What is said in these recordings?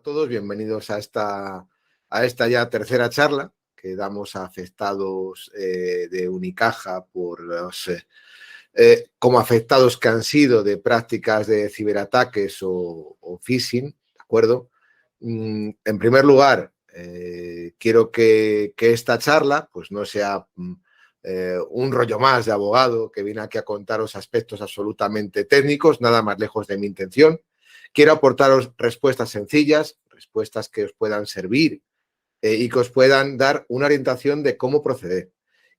todos, bienvenidos a esta ya tercera charla que damos a afectados de Unicaja por los, como afectados que han sido de prácticas de ciberataques o phishing, ¿de acuerdo? En primer lugar, quiero que esta charla pues no sea un rollo más de abogado que viene aquí a contaros aspectos absolutamente técnicos, nada más lejos de mi intención. Quiero aportaros respuestas sencillas, respuestas que os puedan servir y que os puedan dar una orientación de cómo proceder.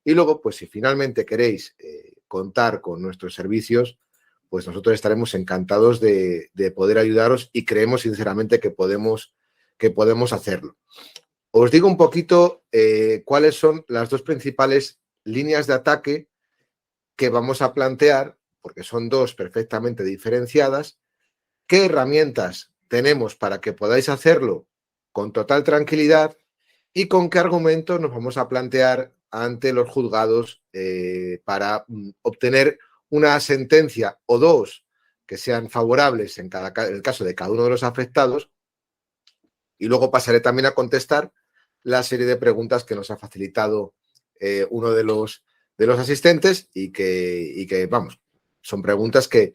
Y luego, pues si finalmente queréis contar con nuestros servicios, pues nosotros estaremos encantados de poder ayudaros y creemos sinceramente que podemos hacerlo. Os digo un poquito cuáles son las dos principales líneas de ataque que vamos a plantear, porque son dos perfectamente diferenciadas. ¿Qué herramientas tenemos para que podáis hacerlo con total tranquilidad y con qué argumentos nos vamos a plantear ante los juzgados para obtener una sentencia o dos que sean favorables en el caso de cada uno de los afectados? Y luego pasaré también a contestar la serie de preguntas que nos ha facilitado uno de los asistentes y que vamos, son preguntas que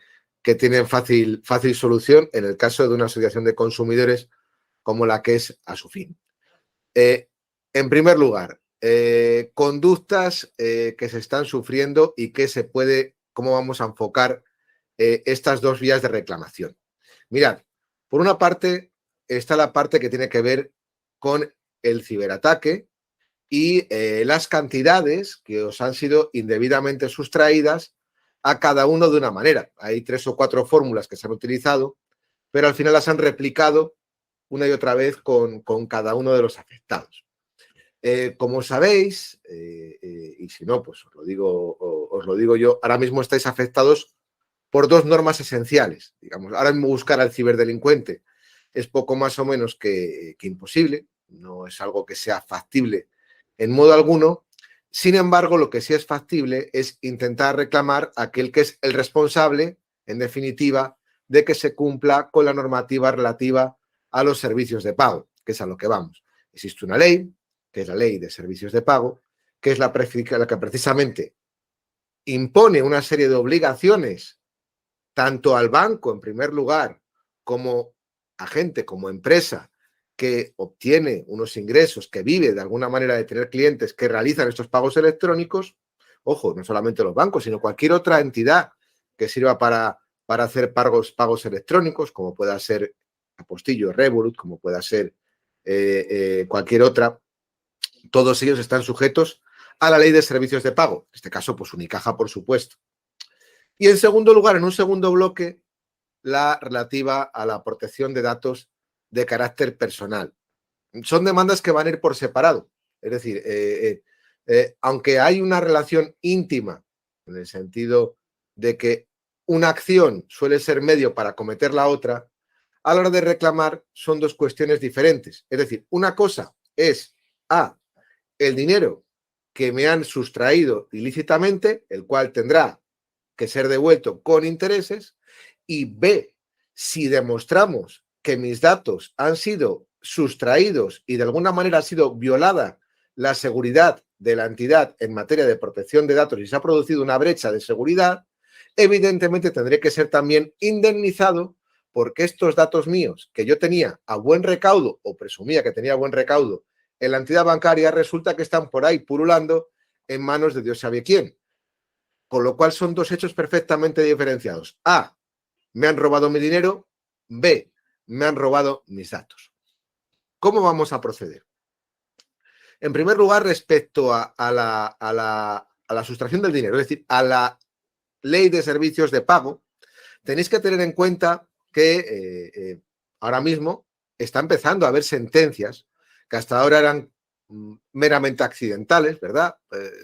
tienen fácil solución en el caso de una asociación de consumidores como la que es Asufin. En primer lugar, conductas que se están sufriendo y cómo vamos a enfocar estas dos vías de reclamación. Mirad, por una parte está la parte que tiene que ver con el ciberataque y las cantidades que os han sido indebidamente sustraídas a cada uno de una manera. Hay 3 o 4 fórmulas que se han utilizado, pero al final las han replicado una y otra vez con cada uno de los afectados. Como sabéis, y si no, pues os lo digo yo, ahora mismo estáis afectados por dos normas esenciales. Digamos, ahora mismo buscar al ciberdelincuente es poco más o menos que imposible, no es algo que sea factible en modo alguno. Sin embargo, lo que sí es factible es intentar reclamar a aquel que es el responsable, en definitiva, de que se cumpla con la normativa relativa a los servicios de pago, que es a lo que vamos. Existe una ley, que es la Ley de Servicios de Pago, que es la que precisamente impone una serie de obligaciones tanto al banco, en primer lugar, como agente, como empresa, que obtiene unos ingresos, que vive de alguna manera de tener clientes que realizan estos pagos electrónicos. Ojo, no solamente los bancos, sino cualquier otra entidad que sirva para hacer pagos electrónicos, como pueda ser Apostillo, Revolut, como pueda ser cualquier otra. Todos ellos están sujetos a la Ley de Servicios de Pago. En este caso, pues Unicaja, por supuesto. Y en segundo lugar, en un segundo bloque, la relativa a la protección de datos de carácter personal. Son demandas que van a ir por separado. Es decir, aunque hay una relación íntima en el sentido de que una acción suele ser medio para cometer la otra, a la hora de reclamar son dos cuestiones diferentes. Es decir, una cosa es el dinero que me han sustraído ilícitamente, el cual tendrá que ser devuelto con intereses, y B, si demostramos que mis datos han sido sustraídos y de alguna manera ha sido violada la seguridad de la entidad en materia de protección de datos y se ha producido una brecha de seguridad, evidentemente tendré que ser también indemnizado porque estos datos míos que yo tenía a buen recaudo o presumía que tenía buen recaudo en la entidad bancaria, resulta que están por ahí pululando en manos de Dios sabe quién. Con lo cual son dos hechos perfectamente diferenciados. A, me han robado mi dinero. B, me han robado mis datos. ¿Cómo vamos a proceder? En primer lugar, respecto a la sustracción del dinero, es decir, a la Ley de Servicios de Pago, tenéis que tener en cuenta que ahora mismo está empezando a haber sentencias que hasta ahora eran meramente accidentales, ¿verdad?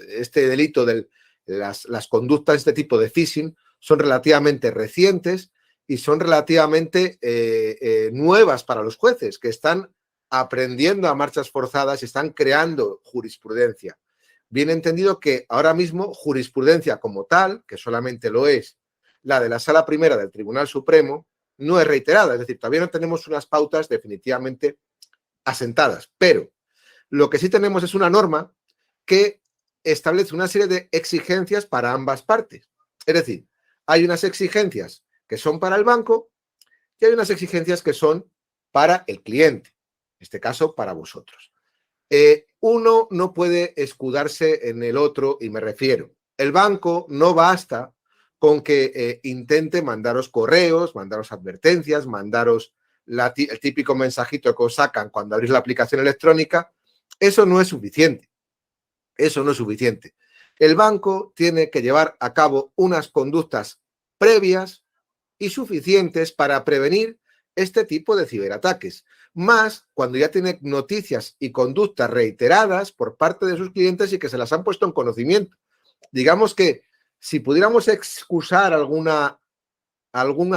Este delito de las conductas de este tipo de phishing son relativamente recientes y son relativamente nuevas para los jueces, que están aprendiendo a marchas forzadas y están creando jurisprudencia. Bien entendido que ahora mismo jurisprudencia como tal, que solamente lo es la de la Sala Primera del Tribunal Supremo, no es reiterada, es decir, todavía no tenemos unas pautas definitivamente asentadas, pero lo que sí tenemos es una norma que establece una serie de exigencias para ambas partes. Es decir, hay unas exigencias que son para el banco y hay unas exigencias que son para el cliente, en este caso para vosotros. Uno no puede escudarse en el otro y me refiero, el banco no basta con que intente mandaros correos, mandaros advertencias, mandaros el típico mensajito que os sacan cuando abrís la aplicación electrónica. Eso no es suficiente. Eso no es suficiente. El banco tiene que llevar a cabo unas conductas previas y suficientes para prevenir este tipo de ciberataques. Más cuando ya tiene noticias y conductas reiteradas por parte de sus clientes y que se las han puesto en conocimiento. Digamos que si pudiéramos excusar alguna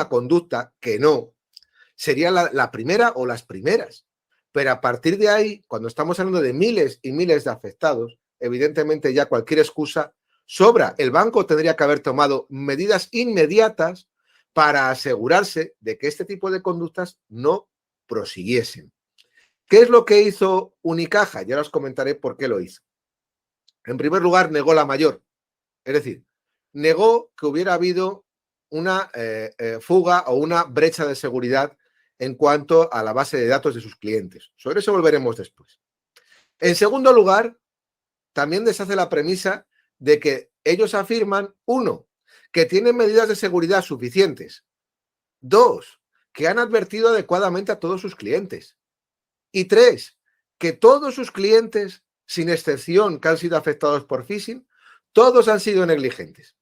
conducta, que no, sería la primera o las primeras. Pero a partir de ahí, cuando estamos hablando de miles y miles de afectados, evidentemente ya cualquier excusa sobra. El banco tendría que haber tomado medidas inmediatas para asegurarse de que este tipo de conductas no prosiguiesen. ¿Qué es lo que hizo Unicaja? Ya os comentaré por qué lo hizo. En primer lugar, negó la mayor. Es decir, negó que hubiera habido una fuga o una brecha de seguridad en cuanto a la base de datos de sus clientes. Sobre eso volveremos después. En segundo lugar, también deshace la premisa de que ellos afirman, uno, que tienen medidas de seguridad suficientes. Dos, que han advertido adecuadamente a todos sus clientes. Y tres, que todos sus clientes, sin excepción, que han sido afectados por phishing, todos han sido negligentes.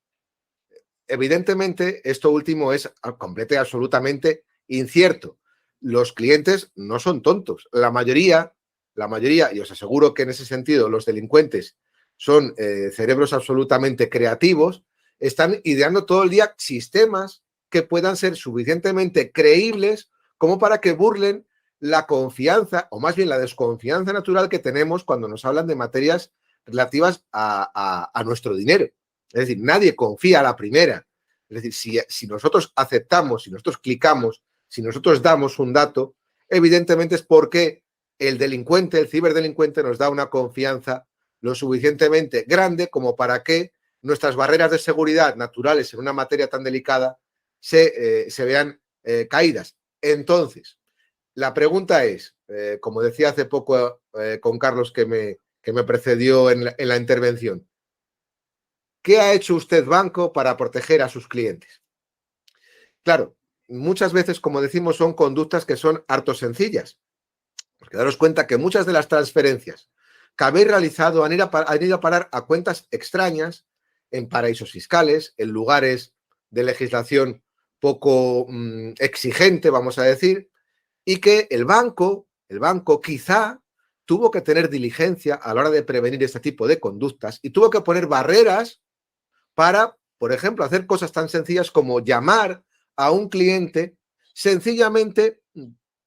Evidentemente, esto último es completo y absolutamente incierto. Los clientes no son tontos. La mayoría, y os aseguro que en ese sentido los delincuentes son cerebros absolutamente creativos, están ideando todo el día sistemas que puedan ser suficientemente creíbles como para que burlen la confianza, o más bien la desconfianza natural que tenemos cuando nos hablan de materias relativas a nuestro dinero. Es decir, nadie confía a la primera. Es decir, si nosotros aceptamos, si nosotros clicamos, si nosotros damos un dato, evidentemente es porque el delincuente, el ciberdelincuente, nos da una confianza lo suficientemente grande como para que nuestras barreras de seguridad naturales en una materia tan delicada se vean caídas. Entonces, la pregunta es, como decía hace poco con Carlos que me precedió en la intervención, ¿qué ha hecho usted, banco, para proteger a sus clientes? Claro, muchas veces, como decimos, son conductas que son harto sencillas. Porque daros cuenta que muchas de las transferencias que habéis realizado han ido a parar a cuentas extrañas, en paraísos fiscales, en lugares de legislación poco exigente, vamos a decir, y que el banco quizá tuvo que tener diligencia a la hora de prevenir este tipo de conductas y tuvo que poner barreras para, por ejemplo, hacer cosas tan sencillas como llamar a un cliente sencillamente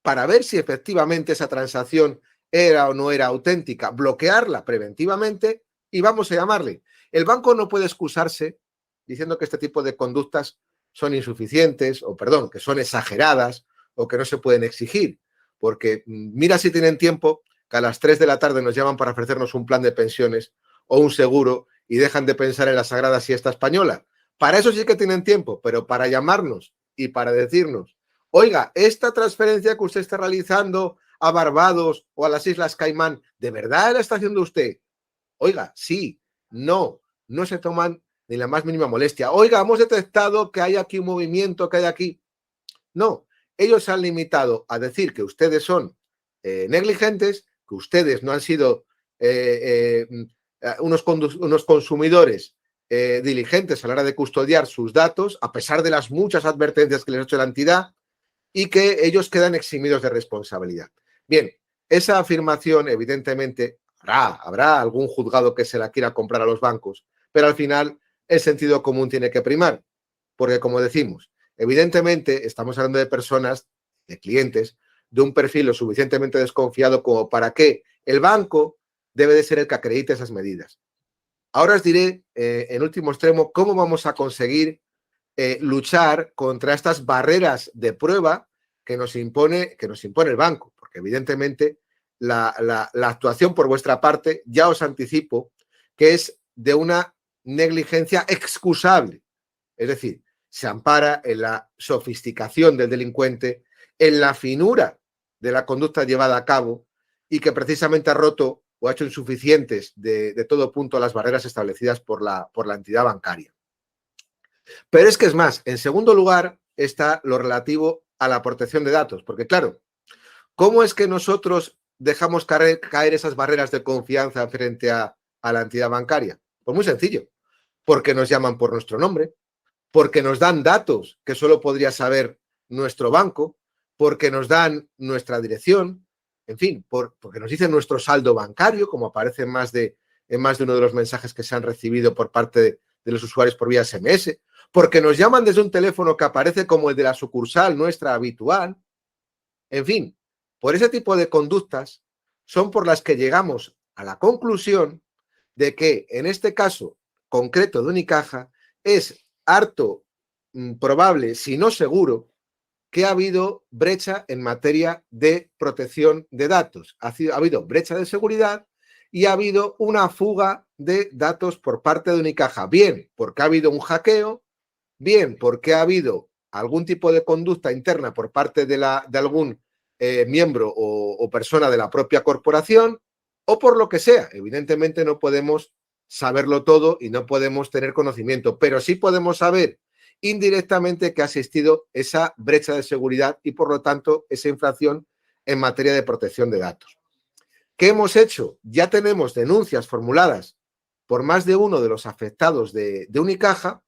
para ver si efectivamente esa transacción era o no era auténtica, bloquearla preventivamente y vamos a llamarle. El banco no puede excusarse diciendo que este tipo de conductas son insuficientes o, perdón, que son exageradas o que no se pueden exigir, porque mira si tienen tiempo que a las 3 de la tarde nos llaman para ofrecernos un plan de pensiones o un seguro y dejan de pensar en la sagrada siesta española. Para eso sí que tienen tiempo, pero para llamarnos y para decirnos, oiga, esta transferencia que usted está realizando a Barbados o a las Islas Caimán, ¿de verdad la está haciendo usted? Oiga, sí, no se toman ni la más mínima molestia. Oiga, hemos detectado que hay aquí un movimiento, que hay aquí. No, ellos se han limitado a decir que ustedes son negligentes, que ustedes no han sido unos consumidores diligentes a la hora de custodiar sus datos, a pesar de las muchas advertencias que les ha hecho la entidad, y que ellos quedan eximidos de responsabilidad. Bien, esa afirmación, evidentemente, habrá algún juzgado que se la quiera comprar a los bancos, pero al final el sentido común tiene que primar, porque como decimos, evidentemente estamos hablando de personas, de clientes, de un perfil lo suficientemente desconfiado como para que el banco debe de ser el que acredite esas medidas. Ahora os diré, en último extremo, cómo vamos a conseguir luchar contra estas barreras de prueba que nos impone el banco, porque evidentemente la actuación por vuestra parte, ya os anticipo, que es de una negligencia excusable. Es decir, se ampara en la sofisticación del delincuente, en la finura de la conducta llevada a cabo y que precisamente ha roto o ha hecho insuficientes de todo punto las barreras establecidas por la entidad bancaria. Pero es que es más, en segundo lugar está lo relativo a la protección de datos, porque claro, ¿cómo es que nosotros dejamos caer esas barreras de confianza frente a la entidad bancaria? Pues muy sencillo, porque nos llaman por nuestro nombre, porque nos dan datos que solo podría saber nuestro banco, porque nos dan nuestra dirección, en fin, porque nos dicen nuestro saldo bancario, como aparece en más de uno de los mensajes que se han recibido por parte de los usuarios por vía SMS, porque nos llaman desde un teléfono que aparece como el de la sucursal nuestra habitual. En fin, por ese tipo de conductas son por las que llegamos a la conclusión de que en este caso concreto de Unicaja es harto probable, si no seguro, que ha habido brecha en materia de protección de datos. Ha habido brecha de seguridad y ha habido una fuga de datos por parte de Unicaja. Bien, porque ha habido un hackeo, bien, porque ha habido algún tipo de conducta interna por parte de algún miembro o persona de la propia corporación, o por lo que sea. Evidentemente no podemos saberlo todo y no podemos tener conocimiento, pero sí podemos saber indirectamente que ha existido esa brecha de seguridad y, por lo tanto, esa infracción en materia de protección de datos. ¿Qué hemos hecho? Ya tenemos denuncias formuladas por más de uno de los afectados de Unicaja,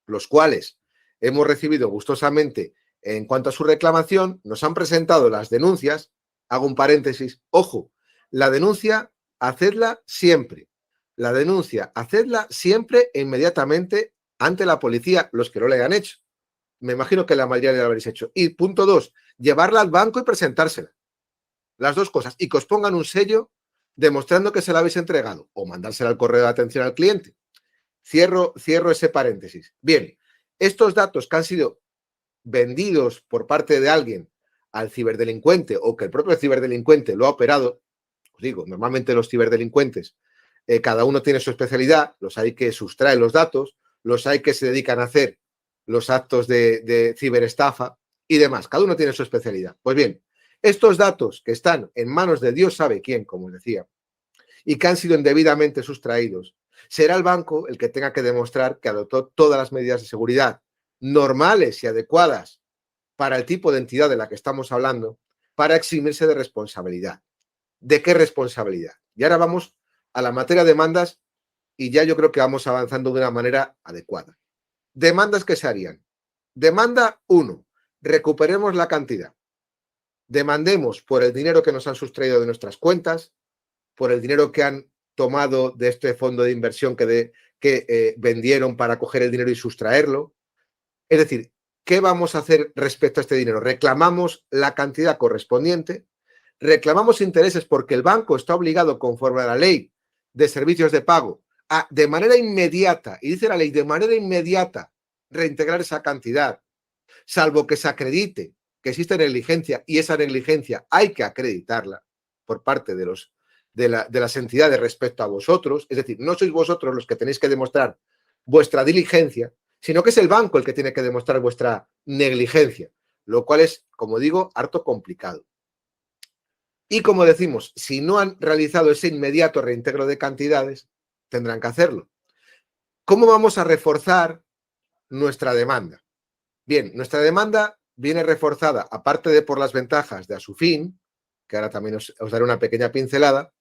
los cuales hemos recibido gustosamente en cuanto a su reclamación, nos han presentado las denuncias. Hago un paréntesis, ojo, la denuncia, hacedla siempre. La denuncia, hacedla siempre e inmediatamente ante la policía, los que no la hayan hecho. Me imagino que la mayoría la habréis hecho. Y punto 2, llevarla al banco y presentársela. Las dos cosas. Y que os pongan un sello demostrando que se la habéis entregado o mandársela al correo de atención al cliente. Cierro ese paréntesis. Bien, estos datos que han sido vendidos por parte de alguien al ciberdelincuente o que el propio ciberdelincuente lo ha operado, os digo, normalmente los ciberdelincuentes, cada uno tiene su especialidad, los hay que sustraen los datos, los hay que se dedican a hacer los actos de ciberestafa y demás, cada uno tiene su especialidad. Pues bien, estos datos que están en manos de Dios sabe quién, como os decía, y que han sido indebidamente sustraídos, será el banco el que tenga que demostrar que adoptó todas las medidas de seguridad normales y adecuadas para el tipo de entidad de la que estamos hablando, para eximirse de responsabilidad. ¿De qué responsabilidad? Y ahora vamos a la materia de demandas y ya yo creo que vamos avanzando de una manera adecuada. Demandas que se harían. Demanda 1. Recuperemos la cantidad. Demandemos por el dinero que nos han sustraído de nuestras cuentas, por el dinero que han tomado de este fondo de inversión que vendieron para coger el dinero y sustraerlo. Es decir, ¿qué vamos a hacer respecto a este dinero? Reclamamos la cantidad correspondiente, reclamamos intereses porque el banco está obligado, conforme a la ley de servicios de pago, a de manera inmediata, y dice la ley, de manera inmediata, reintegrar esa cantidad, salvo que se acredite que existe negligencia y esa negligencia hay que acreditarla por parte de las entidades respecto a vosotros. Es decir, no sois vosotros los que tenéis que demostrar vuestra diligencia, sino que es el banco el que tiene que demostrar vuestra negligencia, lo cual es, como digo, harto complicado. Y como decimos, si no han realizado ese inmediato reintegro de cantidades, tendrán que hacerlo. ¿Cómo vamos a reforzar nuestra demanda? Bien, nuestra demanda viene reforzada, aparte de por las ventajas de Asufin, que ahora también os daré una pequeña pincelada,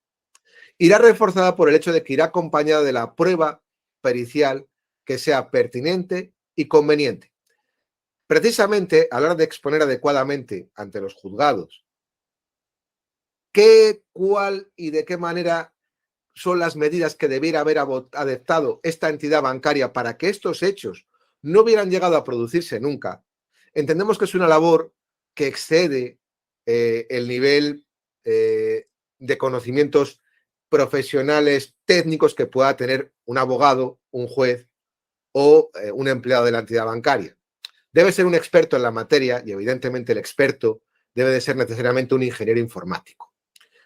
irá reforzada por el hecho de que irá acompañada de la prueba pericial que sea pertinente y conveniente. Precisamente a la hora de exponer adecuadamente ante los juzgados qué, cuál y de qué manera son las medidas que debiera haber adoptado esta entidad bancaria para que estos hechos no hubieran llegado a producirse nunca, entendemos que es una labor que excede el nivel de conocimientos profesionales, técnicos que pueda tener un abogado, un juez o un empleado de la entidad bancaria. Debe ser un experto en la materia y evidentemente el experto debe de ser necesariamente un ingeniero informático.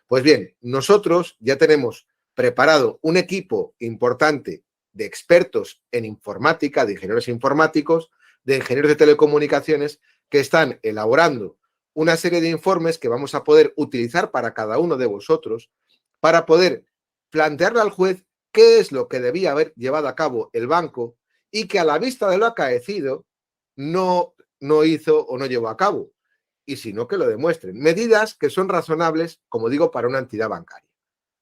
Pues bien, nosotros ya tenemos preparado un equipo importante de expertos en informática, de ingenieros informáticos, de ingenieros de telecomunicaciones, que están elaborando una serie de informes que vamos a poder utilizar para cada uno de vosotros para poder plantearle al juez qué es lo que debía haber llevado a cabo el banco y que a la vista de lo acaecido no hizo o no llevó a cabo. Y si no, que lo demuestren. Medidas que son razonables, como digo, para una entidad bancaria.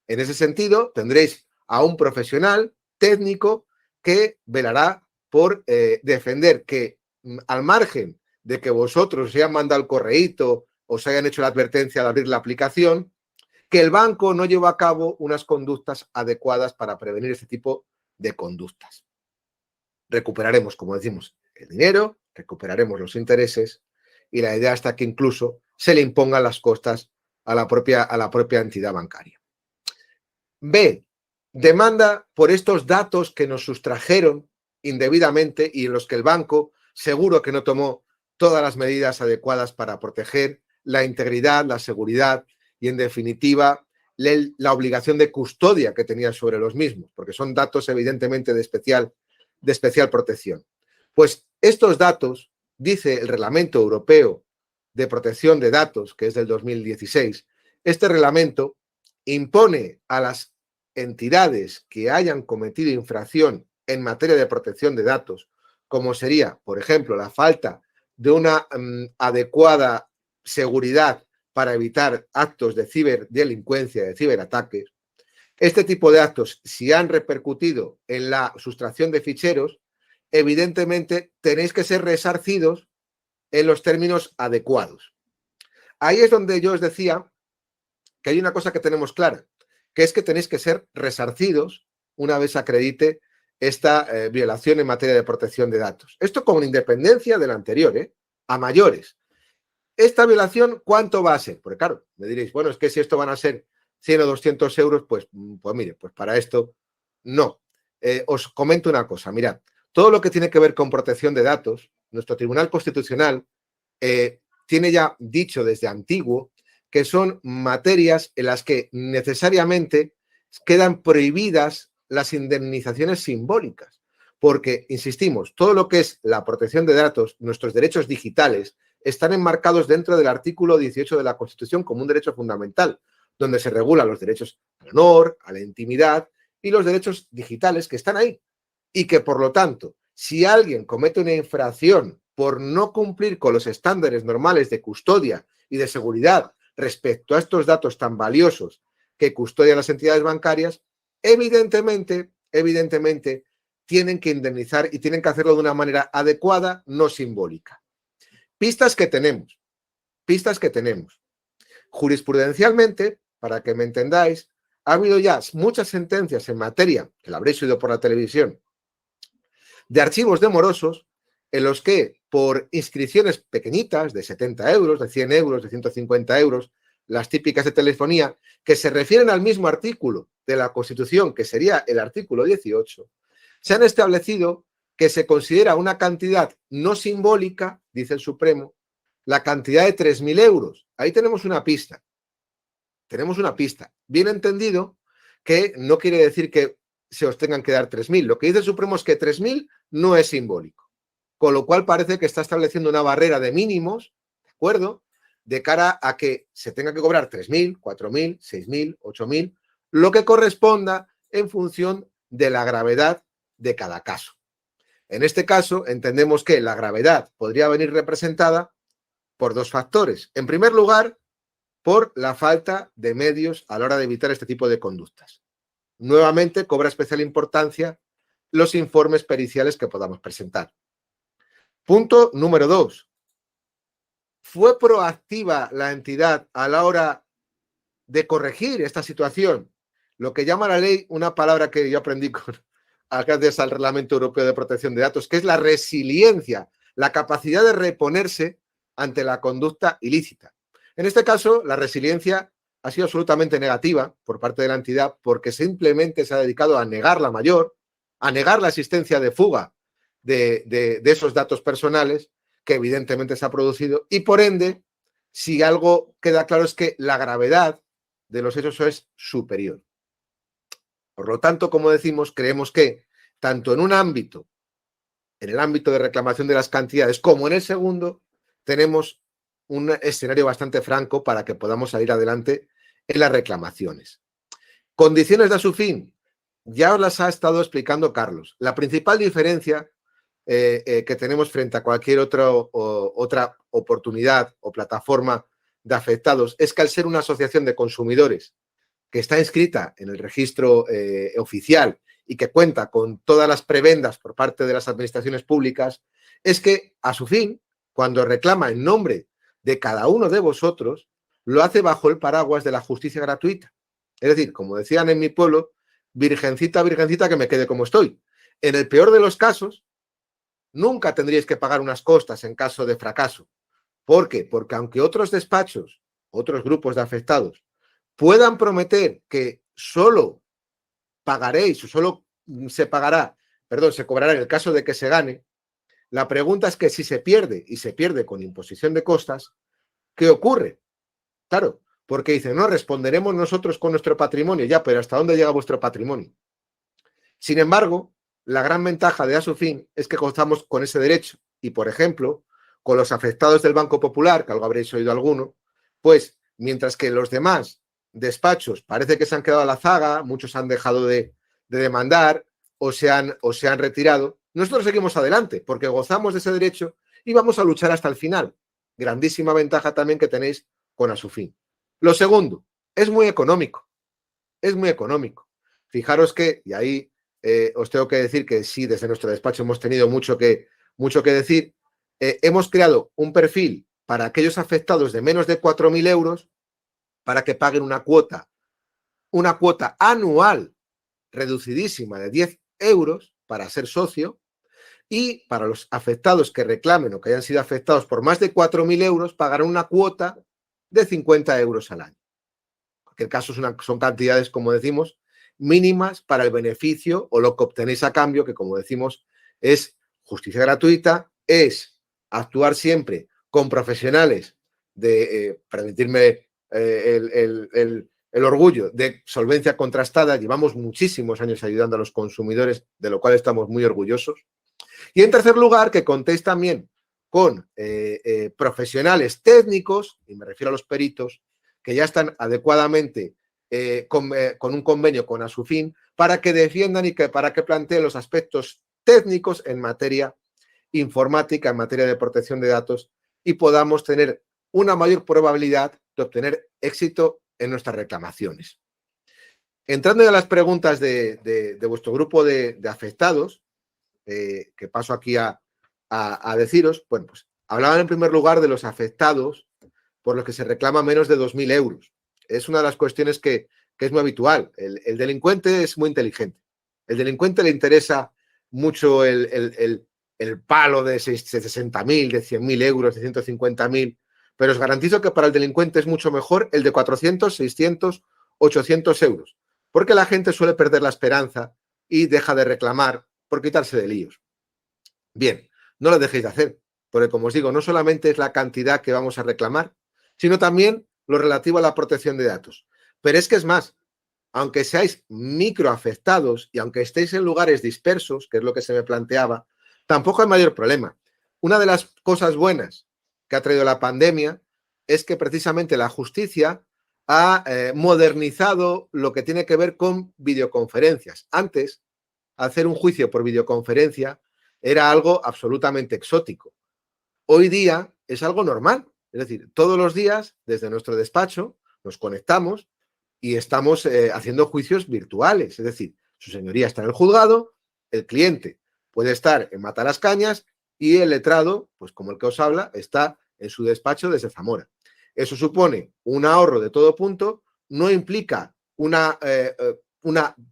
En ese sentido, tendréis a un profesional técnico que velará por defender que, al margen de que vosotros os hayan mandado el correíto, os hayan hecho la advertencia de abrir la aplicación, que el banco no lleva a cabo unas conductas adecuadas para prevenir este tipo de conductas. Recuperaremos, como decimos, el dinero, recuperaremos los intereses y la idea está que incluso se le impongan las costas a la propia entidad bancaria. B. Demanda por estos datos que nos sustrajeron indebidamente y en los que el banco seguro que no tomó todas las medidas adecuadas para proteger la integridad, la seguridad y, en definitiva, la obligación de custodia que tenía sobre los mismos, porque son datos evidentemente de especial protección. Pues estos datos, dice el Reglamento Europeo de Protección de Datos, que es del 2016, este reglamento impone a las entidades que hayan cometido infracción en materia de protección de datos, como sería, por ejemplo, la falta de una adecuada seguridad para evitar actos de ciberdelincuencia, de ciberataques. Este tipo de actos, si han repercutido en la sustracción de ficheros, evidentemente tenéis que ser resarcidos en los términos adecuados. Ahí es donde yo os decía que hay una cosa que tenemos clara, que es que tenéis que ser resarcidos una vez acredite esta violación en materia de protección de datos. Esto con independencia de la anterior, a mayores. ¿Esta violación cuánto va a ser? Porque claro, me diréis, bueno, es que si esto van a ser 100 o 200 euros, pues mire, pues para esto no. Os comento una cosa, mirad, todo lo que tiene que ver con protección de datos, nuestro Tribunal Constitucional tiene ya dicho desde antiguo que son materias en las que necesariamente quedan prohibidas las indemnizaciones simbólicas, porque, insistimos, todo lo que es la protección de datos, nuestros derechos digitales, están enmarcados dentro del artículo 18 de la Constitución como un derecho fundamental, donde se regulan los derechos al honor, a la intimidad y los derechos digitales que están ahí. Y que, por lo tanto, si alguien comete una infracción por no cumplir con los estándares normales de custodia y de seguridad respecto a estos datos tan valiosos que custodian las entidades bancarias, evidentemente, tienen que indemnizar y tienen que hacerlo de una manera adecuada, no simbólica. Pistas que tenemos. Jurisprudencialmente, para que me entendáis, ha habido ya muchas sentencias en materia, que la habréis oído por la televisión, de archivos de morosos en los que por inscripciones pequeñitas de 70 euros, de 100 euros, de 150 euros, las típicas de telefonía, que se refieren al mismo artículo de la Constitución, que sería el artículo 18, se han establecido que se considera una cantidad no simbólica, dice el Supremo, la cantidad de 3.000 euros. Ahí tenemos una pista. Bien entendido que no quiere decir que se os tengan que dar 3.000. Lo que dice el Supremo es que 3.000 no es simbólico. Con lo cual parece que está estableciendo una barrera de mínimos, ¿de acuerdo?, de cara a que se tenga que cobrar 3.000, 4.000, 6.000, 8.000, lo que corresponda en función de la gravedad de cada caso. En este caso, entendemos que la gravedad podría venir representada por dos factores. En primer lugar, por la falta de medios a la hora de evitar este tipo de conductas. Nuevamente, cobra especial importancia los informes periciales que podamos presentar. Punto número 2. ¿Fue proactiva la entidad a la hora de corregir esta situación? Lo que llama la ley, una palabra que yo aprendí gracias al Reglamento Europeo de Protección de Datos, que es la resiliencia, la capacidad de reponerse ante la conducta ilícita. En este caso, la resiliencia ha sido absolutamente negativa por parte de la entidad porque simplemente se ha dedicado a negar la mayor, a negar la existencia de fuga de esos datos personales que evidentemente se ha producido y por ende, si algo queda claro es que la gravedad de los hechos es superior. Por lo tanto, como decimos, creemos que tanto en el ámbito de reclamación de las cantidades, como en el segundo, tenemos un escenario bastante franco para que podamos salir adelante en las reclamaciones. Condiciones de Asufin, ya os las ha estado explicando Carlos. La principal diferencia que tenemos frente a cualquier otra oportunidad o plataforma de afectados es que al ser una asociación de consumidores que está inscrita en el registro oficial y que cuenta con todas las prebendas por parte de las administraciones públicas, es que Asufin, cuando reclama en nombre de cada uno de vosotros, lo hace bajo el paraguas de la justicia gratuita. Es decir, como decían en mi pueblo, virgencita, virgencita, que me quede como estoy. En el peor de los casos, nunca tendríais que pagar unas costas en caso de fracaso. ¿Por qué? Porque aunque otros despachos, otros grupos de afectados, puedan prometer que solo pagaréis o solo se cobrará en el caso de que se gane, la pregunta es que si se pierde y se pierde con imposición de costas, ¿qué ocurre? Claro, porque dicen, no, responderemos nosotros con nuestro patrimonio, ya, pero ¿hasta dónde llega vuestro patrimonio? Sin embargo, la gran ventaja de Asufin es que contamos con ese derecho y, por ejemplo, con los afectados del Banco Popular, que algo habréis oído alguno, pues mientras que los demás despachos parece que se han quedado a la zaga, muchos han dejado de demandar o se han retirado, nosotros seguimos adelante porque gozamos de ese derecho y vamos a luchar hasta el final. Grandísima ventaja también que tenéis con Asufin. Lo segundo, es muy económico. Es muy económico. Fijaros que, y ahí os tengo que decir que sí, desde nuestro despacho hemos tenido mucho que decir, hemos creado un perfil para aquellos afectados de menos de 4.000 euros para que paguen una cuota anual reducidísima de 10 euros para ser socio y para los afectados que reclamen o que hayan sido afectados por más de 4.000 euros pagarán una cuota de 50 euros al año. En cualquier caso son cantidades, como decimos, mínimas para el beneficio o lo que obtenéis a cambio, que como decimos es justicia gratuita, es actuar siempre con profesionales de, permitirme el orgullo de solvencia contrastada. Llevamos muchísimos años ayudando a los consumidores, de lo cual estamos muy orgullosos. Y en tercer lugar, que contéis también con profesionales técnicos, y me refiero a los peritos, que ya están adecuadamente con un convenio con Asufin para que defiendan y para que planteen los aspectos técnicos en materia informática, en materia de protección de datos y podamos tener una mayor probabilidad de obtener éxito en nuestras reclamaciones. Entrando en las preguntas de vuestro grupo de afectados, que paso aquí a deciros, bueno, pues hablaban en primer lugar de los afectados por los que se reclama menos de 2.000 euros. Es una de las cuestiones que es muy habitual. El delincuente es muy inteligente. El delincuente le interesa mucho el palo de 60.000, de 100.000 euros, de 150.000, pero os garantizo que para el delincuente es mucho mejor el de 400, 600, 800 euros, porque la gente suele perder la esperanza y deja de reclamar por quitarse de líos. Bien, no lo dejéis de hacer, porque como os digo, no solamente es la cantidad que vamos a reclamar, sino también lo relativo a la protección de datos. Pero es que es más, aunque seáis microafectados y aunque estéis en lugares dispersos, que es lo que se me planteaba, tampoco hay mayor problema. Una de las cosas buenas que ha traído la pandemia es que precisamente la justicia ha modernizado lo que tiene que ver con videoconferencias. Antes, hacer un juicio por videoconferencia era algo absolutamente exótico. Hoy día es algo normal. Es decir, todos los días, desde nuestro despacho, nos conectamos y estamos haciendo juicios virtuales. Es decir, su señoría está en el juzgado, el cliente puede estar en Matalascañas y el letrado, pues como el que os habla, está en su despacho desde Zamora. Eso supone un ahorro de todo punto, no implica una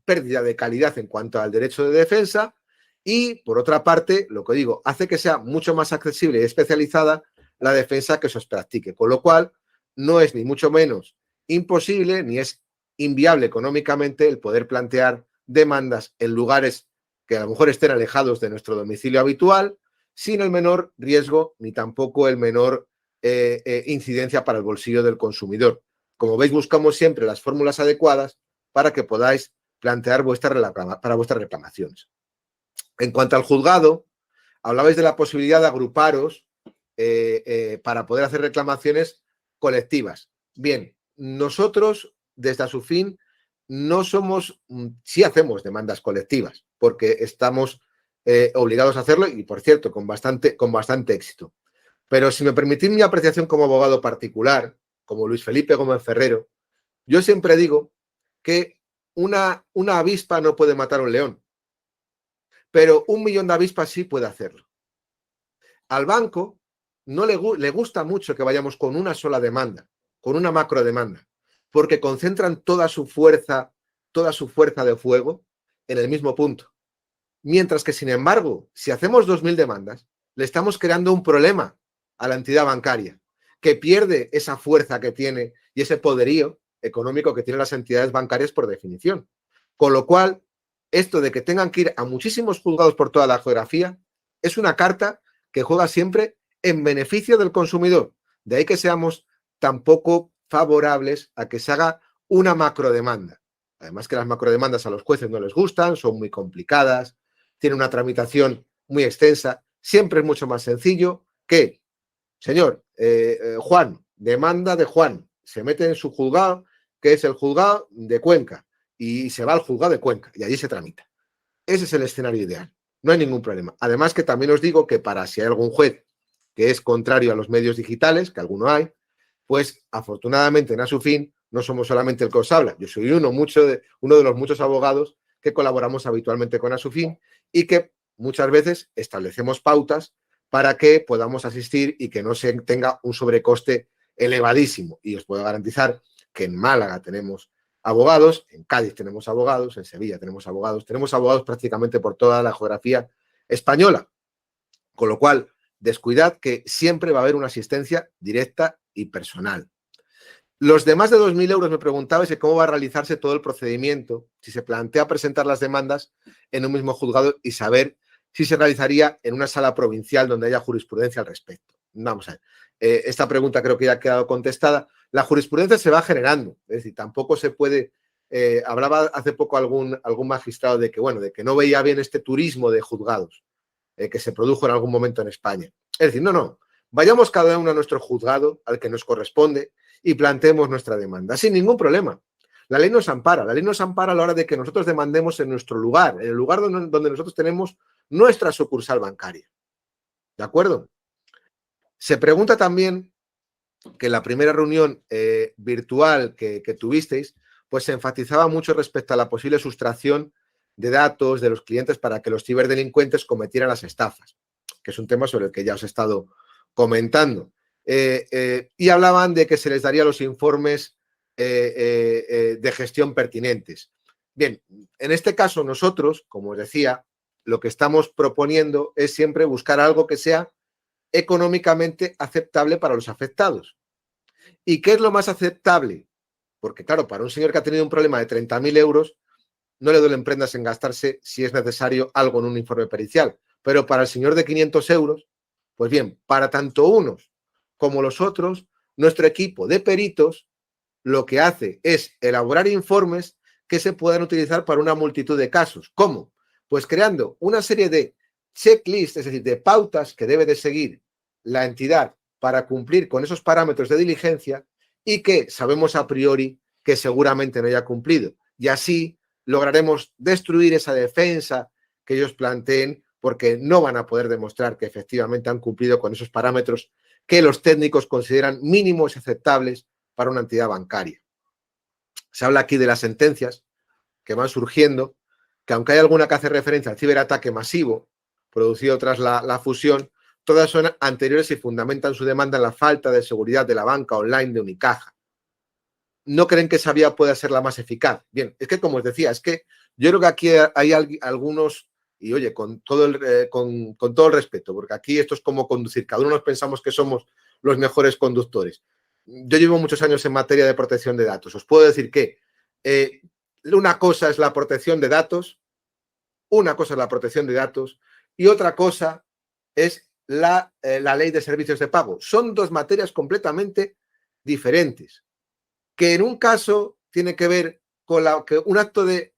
pérdida de calidad en cuanto al derecho de defensa y, por otra parte, lo que digo, hace que sea mucho más accesible y especializada la defensa que se os practique, con lo cual no es ni mucho menos imposible ni es inviable económicamente el poder plantear demandas en lugares que a lo mejor estén alejados de nuestro domicilio habitual, sin el menor riesgo ni tampoco el menor incidencia para el bolsillo del consumidor. Como veis, buscamos siempre las fórmulas adecuadas para que podáis plantear para vuestras reclamaciones. En cuanto al juzgado, hablabais de la posibilidad de agruparos para poder hacer reclamaciones colectivas. Bien, nosotros desde Asufin no somos, sí hacemos demandas colectivas, porque estamos obligados a hacerlo y, por cierto, con bastante éxito. Pero si me permitís mi apreciación como abogado particular, como Luis Felipe Gómez Ferrero, yo siempre digo que una avispa no puede matar a un león, pero 1 millón de avispas sí puede hacerlo. Al banco no le gusta mucho que vayamos con una sola demanda, con una macro demanda, porque concentran toda su fuerza de fuego en el mismo punto. Mientras que, sin embargo, si hacemos 2.000 demandas, le estamos creando un problema a la entidad bancaria, que pierde esa fuerza que tiene y ese poderío económico que tienen las entidades bancarias por definición. Con lo cual, esto de que tengan que ir a muchísimos juzgados por toda la geografía es una carta que juega siempre en beneficio del consumidor. De ahí que seamos tan poco favorables a que se haga una macrodemanda. Además que las macrodemandas a los jueces no les gustan, son muy complicadas, tienen una tramitación muy extensa. Siempre es mucho más sencillo que, señor, Juan, demanda de Juan, se mete en su juzgado, que es el juzgado de Cuenca, y se va al juzgado de Cuenca y allí se tramita. Ese es el escenario ideal. No hay ningún problema. Además que también os digo que para si hay algún juez que es contrario a los medios digitales, que alguno hay, pues afortunadamente en Asufin no somos solamente el que os habla. Yo soy uno de los muchos abogados que colaboramos habitualmente con Asufin y que muchas veces establecemos pautas para que podamos asistir y que no se tenga un sobrecoste elevadísimo. Y os puedo garantizar que en Málaga tenemos abogados, en Cádiz tenemos abogados, en Sevilla tenemos abogados prácticamente por toda la geografía española. Con lo cual, descuidad que siempre va a haber una asistencia directa y personal. Los de más de 2.000 euros me preguntabais cómo va a realizarse todo el procedimiento, si se plantea presentar las demandas en un mismo juzgado y saber si se realizaría en una sala provincial donde haya jurisprudencia al respecto. Vamos a ver. Esta pregunta creo que ya ha quedado contestada. La jurisprudencia se va generando, es decir, tampoco se puede... hablaba hace poco algún magistrado de que no veía bien este turismo de juzgados que se produjo en algún momento en España. Es decir, no. Vayamos cada uno a nuestro juzgado, al que nos corresponde, y planteemos nuestra demanda, sin ningún problema. La ley nos ampara a la hora de que nosotros demandemos en nuestro lugar, en el lugar donde nosotros tenemos nuestra sucursal bancaria. ¿De acuerdo? Se pregunta también que en la primera reunión virtual que tuvisteis, pues se enfatizaba mucho respecto a la posible sustracción de datos de los clientes para que los ciberdelincuentes cometieran las estafas, que es un tema sobre el que ya os he estado comentando. Y hablaban de que se les daría los informes de gestión pertinentes. Bien, en este caso nosotros, como os decía, lo que estamos proponiendo es siempre buscar algo que sea económicamente aceptable para los afectados. ¿Y qué es lo más aceptable? Porque, claro, para un señor que ha tenido un problema de 30.000 euros, no le duelen prendas en gastarse, si es necesario, algo en un informe pericial. Pero para el señor de 500 euros, pues bien, para tanto unos como los otros, nuestro equipo de peritos lo que hace es elaborar informes que se puedan utilizar para una multitud de casos. ¿Cómo? Pues creando una serie de checklists, es decir, de pautas que debe de seguir la entidad para cumplir con esos parámetros de diligencia y que sabemos a priori que seguramente no haya cumplido. Y así lograremos destruir esa defensa que ellos planteen porque no van a poder demostrar que efectivamente han cumplido con esos parámetros que los técnicos consideran mínimos y aceptables para una entidad bancaria. Se habla aquí de las sentencias que van surgiendo, que aunque hay alguna que hace referencia al ciberataque masivo producido tras la fusión, todas son anteriores y fundamentan su demanda en la falta de seguridad de la banca online de Unicaja. ¿No creen que esa vía pueda ser la más eficaz? Bien, es que como os decía, es que yo creo que aquí hay algunos, y oye, con todo el respeto, porque aquí esto es como conducir, cada uno nos pensamos que somos los mejores conductores. Yo llevo muchos años en materia de protección de datos. Os puedo decir que una cosa es la protección de datos Una cosa es la protección de datos y otra cosa es la ley de servicios de pago. Son dos materias completamente diferentes, que en un caso tiene que ver con que un acto de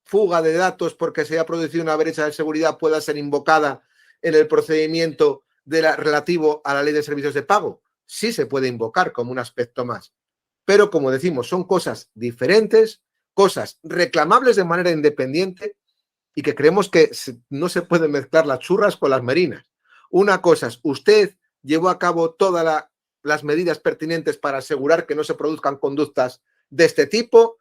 fuga de datos porque se ha producido una brecha de seguridad pueda ser invocada en el procedimiento relativo a la ley de servicios de pago. Sí se puede invocar como un aspecto más. Pero, como decimos, son cosas diferentes, cosas reclamables de manera independiente y que creemos que no se pueden mezclar las churras con las merinas. Una cosa es, usted llevó a cabo todas las medidas pertinentes para asegurar que no se produzcan conductas de este tipo.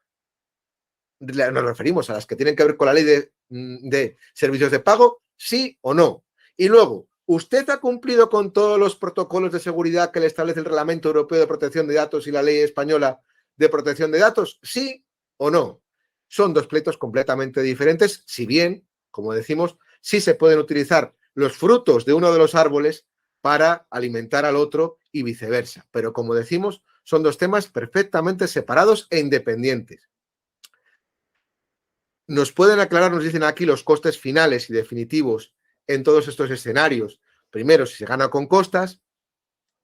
Nos referimos a las que tienen que ver con la ley de servicios de pago, sí o no. Y luego, ¿usted ha cumplido con todos los protocolos de seguridad que le establece el Reglamento Europeo de Protección de Datos y la Ley Española de Protección de Datos? ¿Sí o no? Son dos pleitos completamente diferentes, si bien, como decimos, sí se pueden utilizar los frutos de uno de los árboles para alimentar al otro y viceversa. Pero, como decimos, son dos temas perfectamente separados e independientes. Nos pueden aclarar, nos dicen aquí, los costes finales y definitivos en todos estos escenarios. Primero, si se gana con costas,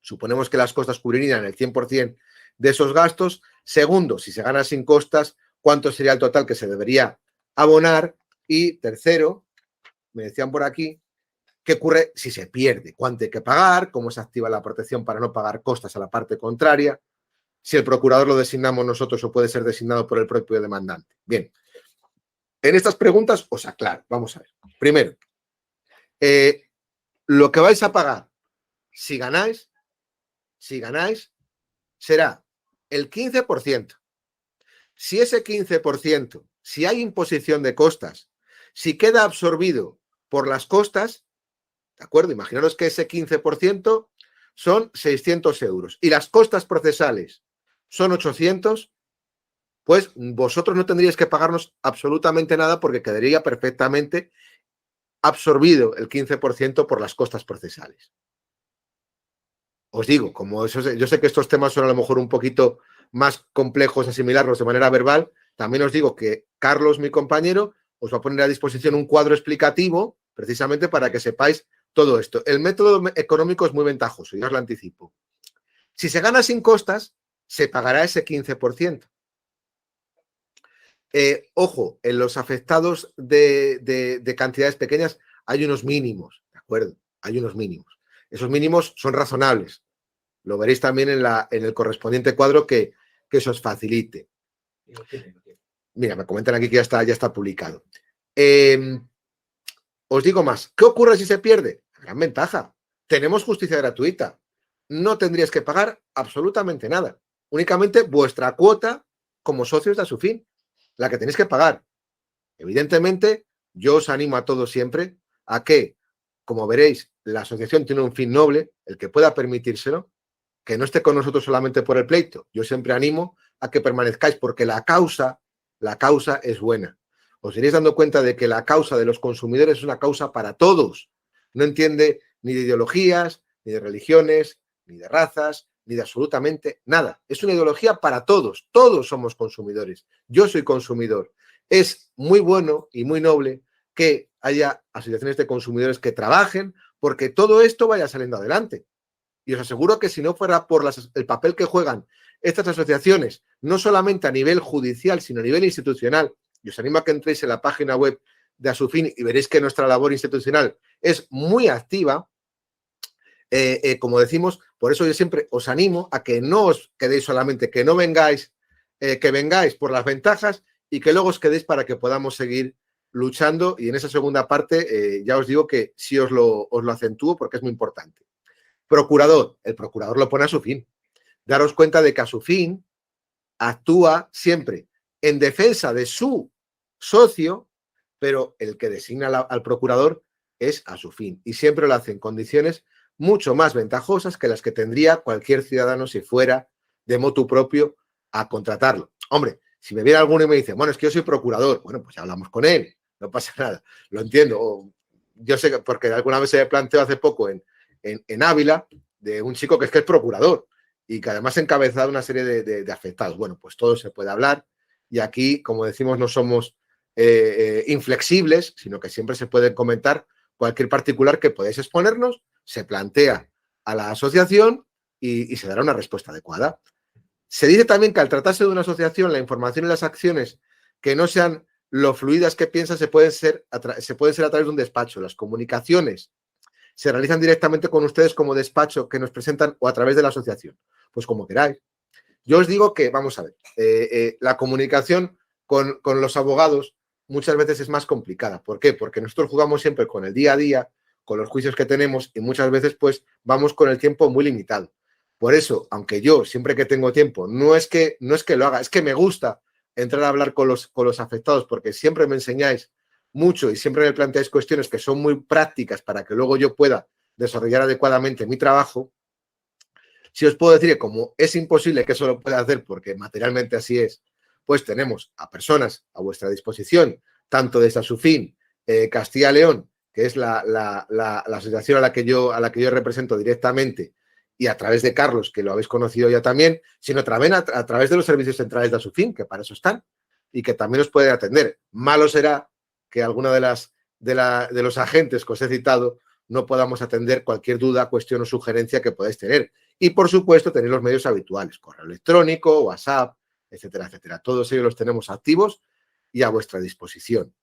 suponemos que las costas cubrirían el 100% de esos gastos. Segundo, si se gana sin costas, ¿cuánto sería el total que se debería abonar? Y tercero, me decían por aquí, ¿qué ocurre si se pierde? ¿Cuánto hay que pagar? ¿Cómo se activa la protección para no pagar costas a la parte contraria? Si el procurador lo designamos nosotros o puede ser designado por el propio demandante. Bien. En estas preguntas os aclaro. Vamos a ver. Primero, lo que vais a pagar si ganáis será el 15%. Si ese 15%, si hay imposición de costas, si queda absorbido por las costas, ¿de acuerdo? Imaginaros que ese 15% son 600 euros y las costas procesales son 800, pues vosotros no tendríais que pagarnos absolutamente nada porque quedaría perfectamente absorbido el 15% por las costas procesales. Os digo, como eso, yo sé que estos temas son a lo mejor un poquito más complejos asimilarlos de manera verbal, también os digo que Carlos, mi compañero, os va a poner a disposición un cuadro explicativo precisamente para que sepáis todo esto. El método económico es muy ventajoso, ya os lo anticipo. Si se gana sin costas, se pagará ese 15%. Ojo, en los afectados de cantidades pequeñas hay unos mínimos, ¿de acuerdo? Hay unos mínimos. Esos mínimos son razonables. Lo veréis también en el correspondiente cuadro que eso os facilite. Mira, me comentan aquí que ya está publicado. Os digo más. ¿Qué ocurre si se pierde? Gran ventaja. Tenemos justicia gratuita. No tendríais que pagar absolutamente nada. Únicamente vuestra cuota como socios de Asufin, la que tenéis que pagar. Evidentemente, yo os animo a todos siempre a que, como veréis, la asociación tiene un fin noble, el que pueda permitírselo, que no esté con nosotros solamente por el pleito. Yo siempre animo a que permanezcáis porque la causa es buena. Os iréis dando cuenta de que la causa de los consumidores es una causa para todos. No entiende ni de ideologías, ni de religiones, ni de razas, ni de absolutamente nada. Es una ideología para todos. Todos somos consumidores. Yo soy consumidor. Es muy bueno y muy noble que haya asociaciones de consumidores que trabajen porque todo esto vaya saliendo adelante. Y os aseguro que si no fuera por el papel que juegan estas asociaciones, no solamente a nivel judicial, sino a nivel institucional, y os animo a que entréis en la página web de Asufin y veréis que nuestra labor institucional es muy activa, como decimos, por eso yo siempre os animo a que no os quedéis solamente, que no vengáis, que vengáis por las ventajas y que luego os quedéis para que podamos seguir luchando. Y en esa segunda parte ya os digo que sí os lo acentúo porque es muy importante. Procurador, el procurador lo pone a su fin. Daros cuenta de que a su fin actúa siempre en defensa de su socio, pero el que designa al procurador es a su fin y siempre lo hace en condiciones mucho más ventajosas que las que tendría cualquier ciudadano si fuera de motu propio a contratarlo. Hombre, si me viene alguno y me dice, bueno, es que yo soy procurador, bueno, pues ya hablamos con él, no pasa nada, lo entiendo. Yo sé que porque alguna vez se me planteó hace poco en Ávila, de un chico que es procurador y que además ha encabezado una serie de afectados. Bueno, pues todo se puede hablar y aquí, como decimos, no somos inflexibles, sino que siempre se puede comentar cualquier particular que podéis exponernos, se plantea a la asociación y se dará una respuesta adecuada. Se dice también que al tratarse de una asociación, la información y las acciones que no sean lo fluidas que piensa se pueden ser a través de un despacho. Las comunicaciones se realizan directamente con ustedes como despacho que nos presentan o a través de la asociación. Pues como queráis. Yo os digo que, vamos a ver, la comunicación con los abogados muchas veces es más complicada. ¿Por qué? Porque nosotros jugamos siempre con el día a día, con los juicios que tenemos y muchas veces pues vamos con el tiempo muy limitado. Por eso, aunque yo siempre que tengo tiempo, no es que lo haga, es que me gusta entrar a hablar con los afectados porque siempre me enseñáis mucho y siempre me planteáis cuestiones que son muy prácticas para que luego yo pueda desarrollar adecuadamente mi trabajo. Si os puedo decir que como es imposible que eso lo pueda hacer porque materialmente así es, pues tenemos a personas a vuestra disposición, tanto desde Asufin, Castilla y León, que es la asociación a la que yo represento directamente, y a través de Carlos, que lo habéis conocido ya también, sino también a través de los servicios centrales de Asufin, que para eso están, y que también os pueden atender. Malo será que alguno de los agentes que os he citado no podamos atender cualquier duda, cuestión o sugerencia que podáis tener. Y, por supuesto, tenéis los medios habituales, correo electrónico, WhatsApp, etcétera, etcétera. Todos ellos los tenemos activos y a vuestra disposición.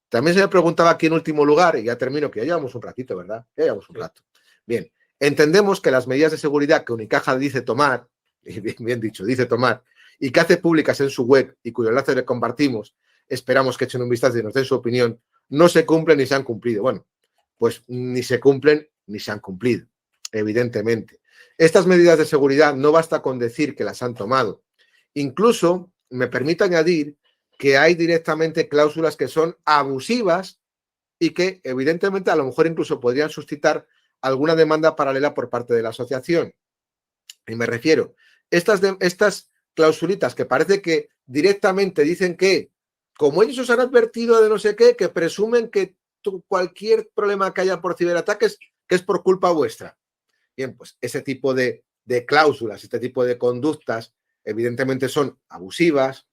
También se me preguntaba aquí en último lugar, y ya termino, que ya llevamos un ratito, ¿verdad? Ya llevamos un rato. Bien, entendemos que las medidas de seguridad que Unicaja dice tomar, y bien dicho, dice tomar, y que hace públicas en su web y cuyo enlace le compartimos, esperamos que echen un vistazo y nos den su opinión, no se cumplen ni se han cumplido. Bueno, pues ni se cumplen ni se han cumplido, evidentemente. Estas medidas de seguridad no basta con decir que las han tomado. Incluso me permito añadir que hay directamente cláusulas que son abusivas y que evidentemente a lo mejor incluso podrían suscitar alguna demanda paralela por parte de la asociación. Y me refiero, estas clausulitas que parece que directamente dicen que, como ellos os han advertido de no sé qué, que presumen que cualquier problema que haya por ciberataques, que es por culpa vuestra. Bien, pues ese tipo de cláusulas, este tipo de conductas, evidentemente son abusivas,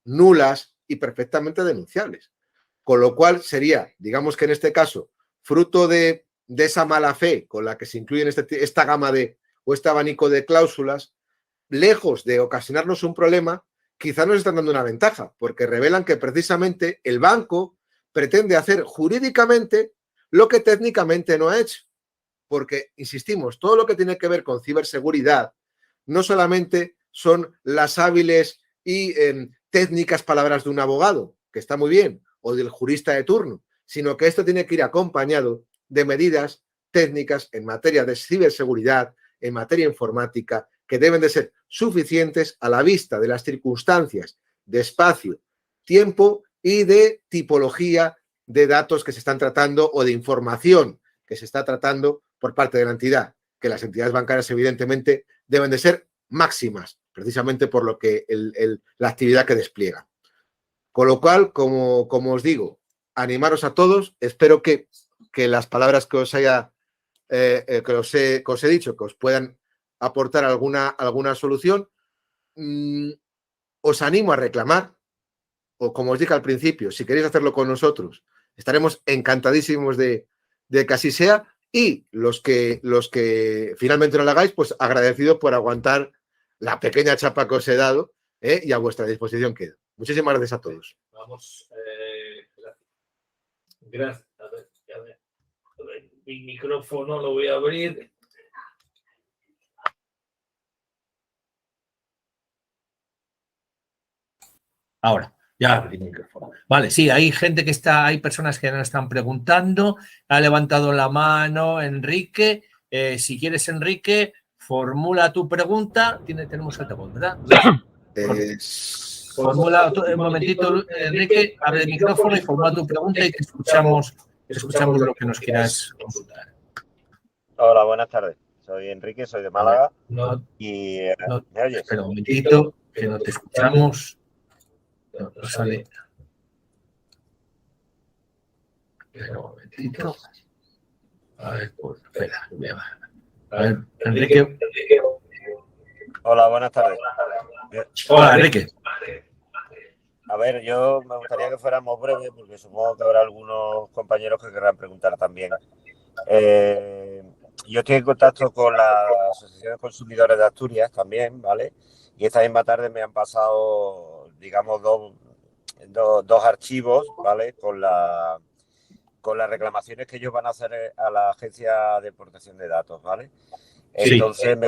nulas y perfectamente denunciables. Con lo cual sería, digamos que en este caso, fruto de esa mala fe con la que se incluye esta gama o este abanico de cláusulas, lejos de ocasionarnos un problema, quizá nos están dando una ventaja, porque revelan que precisamente el banco pretende hacer jurídicamente lo que técnicamente no ha hecho. Porque, insistimos, todo lo que tiene que ver con ciberseguridad no solamente son las hábiles y técnicas palabras de un abogado, que está muy bien, o del jurista de turno, sino que esto tiene que ir acompañado de medidas técnicas en materia de ciberseguridad, en materia informática, que deben de ser suficientes a la vista de las circunstancias de espacio, tiempo y de tipología de datos que se están tratando o de información que se está tratando por parte de la entidad, que las entidades bancarias evidentemente deben de ser máximas, precisamente por lo que la actividad que despliega. Con lo cual, como os digo, animaros a todos, espero que las palabras que os he dicho, que os puedan aportar alguna solución. Os animo a reclamar, o como os dije al principio, si queréis hacerlo con nosotros, estaremos encantadísimos de que así sea. Y los que finalmente no lo hagáis, pues agradecidos por aguantar la pequeña chapa que os he dado, y a vuestra disposición quedo. Muchísimas gracias a todos. Vamos, gracias. A ver, mi micrófono lo voy a abrir. Ahora, ya abrí el micrófono. Vale, sí, hay personas que nos están preguntando. Ha levantado la mano Enrique. Si quieres, Enrique, formula tu pregunta. Tenemos altavoz, ¿verdad? Formula un momentito, Enrique, abre el micrófono y formula tu pregunta y te escuchamos lo que nos quieras consultar. Hola, buenas tardes. Soy Enrique, soy de Málaga. ¿Me oyes? Espera un momentito, que no te escuchamos. No sale. Espera un momentito. A ver, pues, espera. A ver, Enrique. Hola, buenas tardes. Hola, Enrique. A ver, yo me gustaría que fuéramos breves, porque supongo que habrá algunos compañeros que querrán preguntar también. Yo estoy en contacto con la Asociación de Consumidores de Asturias también, ¿vale? Y esta misma tarde me han pasado, digamos, dos archivos, ¿vale? Con las reclamaciones que ellos van a hacer a la Agencia de Protección de Datos, ¿vale? Entonces, sí, me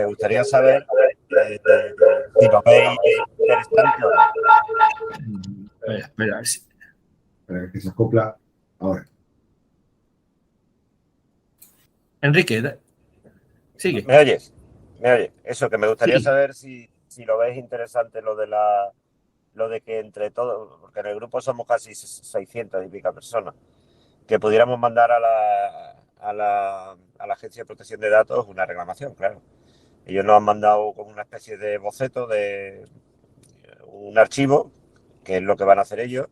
gustaría saber si lo veis interesante o no. Espera. Espera, que se acopla ahora. Enrique, sigue. ¿Me oyes? Eso, que me gustaría saber si lo veis interesante lo de que entre todos, porque en el grupo somos casi 600 y pico personas, que pudiéramos mandar a la Agencia de Protección de Datos una reclamación, claro. Ellos nos han mandado como una especie de boceto de un archivo, que es lo que van a hacer ellos,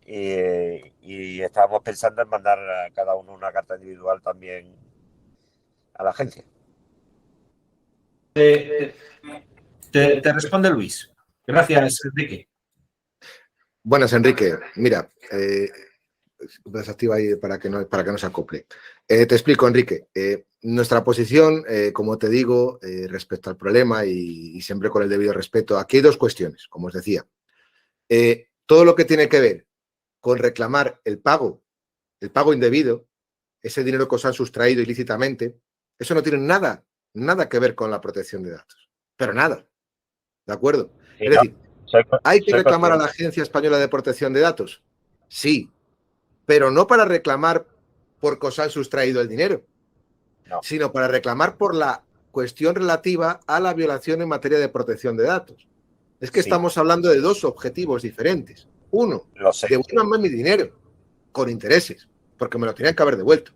y estábamos pensando en mandar a cada uno una carta individual también a la agencia. Te responde Luis. Gracias, Enrique. Buenas, Enrique. Mira, desactiva ahí para que no se acople. Te explico, Enrique. Nuestra posición, como te digo, respecto al problema y siempre con el debido respeto, aquí hay dos cuestiones, como os decía. Todo lo que tiene que ver con reclamar el pago indebido, ese dinero que os han sustraído ilícitamente, eso no tiene nada que ver con la protección de datos. Pero nada. ¿De acuerdo? Sí, es decir, ¿hay que reclamar a la Agencia Española de Protección de Datos? Sí. Pero no para reclamar porque os han sustraído el dinero, sino para reclamar por la cuestión relativa a la violación en materia de protección de datos. Es que estamos hablando de dos objetivos diferentes. Uno, devuélvanme mi dinero con intereses, porque me lo tenían que haber devuelto.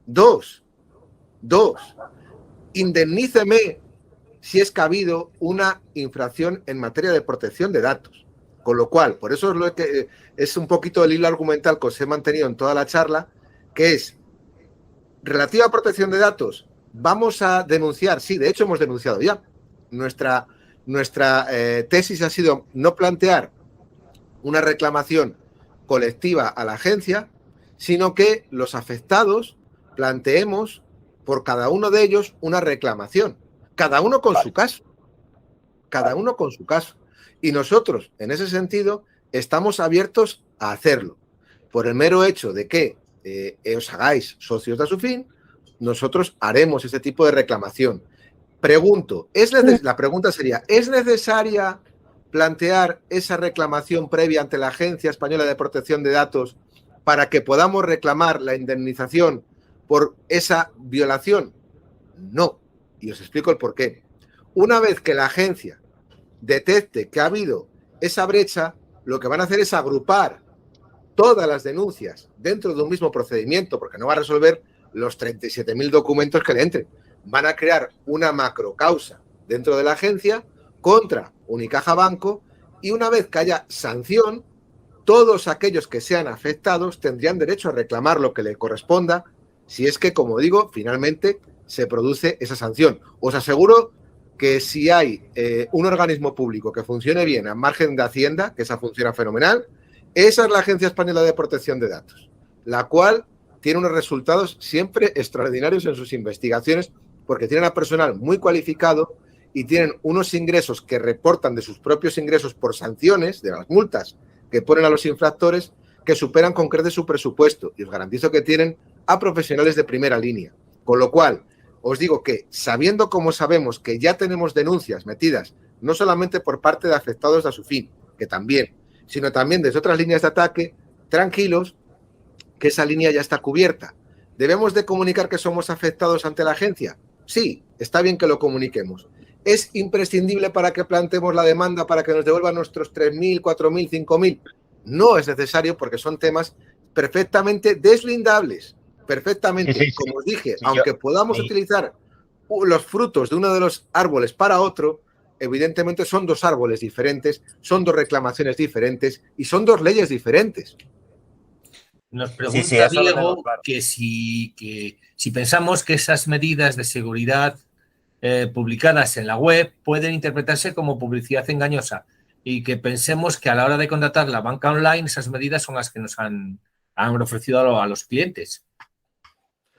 Dos, indemníceme si es que ha habido una infracción en materia de protección de datos. Con lo cual, por eso es un poquito el hilo argumental que os he mantenido en toda la charla, que es relativa a protección de datos. Vamos a denunciar, sí, de hecho hemos denunciado ya. Nuestra tesis ha sido no plantear una reclamación colectiva a la agencia, sino que los afectados planteemos por cada uno de ellos una reclamación, cada uno con su caso. Cada uno con su caso. Y nosotros, en ese sentido, estamos abiertos a hacerlo. Por el mero hecho de que os hagáis socios de Asufin, nosotros haremos ese tipo de reclamación. Pregunto, la pregunta sería, ¿es necesaria plantear esa reclamación previa ante la Agencia Española de Protección de Datos para que podamos reclamar la indemnización por esa violación? No. Y os explico el porqué. Una vez que la agencia detecte que ha habido esa brecha, lo que van a hacer es agrupar todas las denuncias dentro de un mismo procedimiento, porque no va a resolver los 37.000 documentos que le entren. Van a crear una macrocausa dentro de la agencia contra Unicaja Banco y una vez que haya sanción, todos aquellos que sean afectados tendrían derecho a reclamar lo que le corresponda si es que, como digo, finalmente se produce esa sanción. Os aseguro que si hay un organismo público que funcione bien al margen de Hacienda, que esa funciona fenomenal, esa es la Agencia Española de Protección de Datos, la cual tiene unos resultados siempre extraordinarios en sus investigaciones porque tienen a personal muy cualificado y tienen unos ingresos que reportan de sus propios ingresos por sanciones, de las multas que ponen a los infractores, que superan con creces su presupuesto. Y os garantizo que tienen a profesionales de primera línea. Con lo cual, os digo que, sabiendo como sabemos que ya tenemos denuncias metidas, no solamente por parte de afectados de Asufin, que también, sino también desde otras líneas de ataque, tranquilos, que esa línea ya está cubierta. ¿Debemos de comunicar que somos afectados ante la agencia? Sí, está bien que lo comuniquemos. ¿Es imprescindible para que planteemos la demanda para que nos devuelvan nuestros 3.000, 4.000, 5.000? No es necesario porque son temas perfectamente deslindables. Perfectamente, sí. Como os dije, sí, aunque podamos utilizar los frutos de uno de los árboles para otro, evidentemente son dos árboles diferentes, son dos reclamaciones diferentes y son dos leyes diferentes. Nos pregunta Diego que si pensamos que esas medidas de seguridad publicadas en la web pueden interpretarse como publicidad engañosa. y que pensemos que a la hora de contratar la banca online, esas medidas son las que nos han ofrecido a los clientes.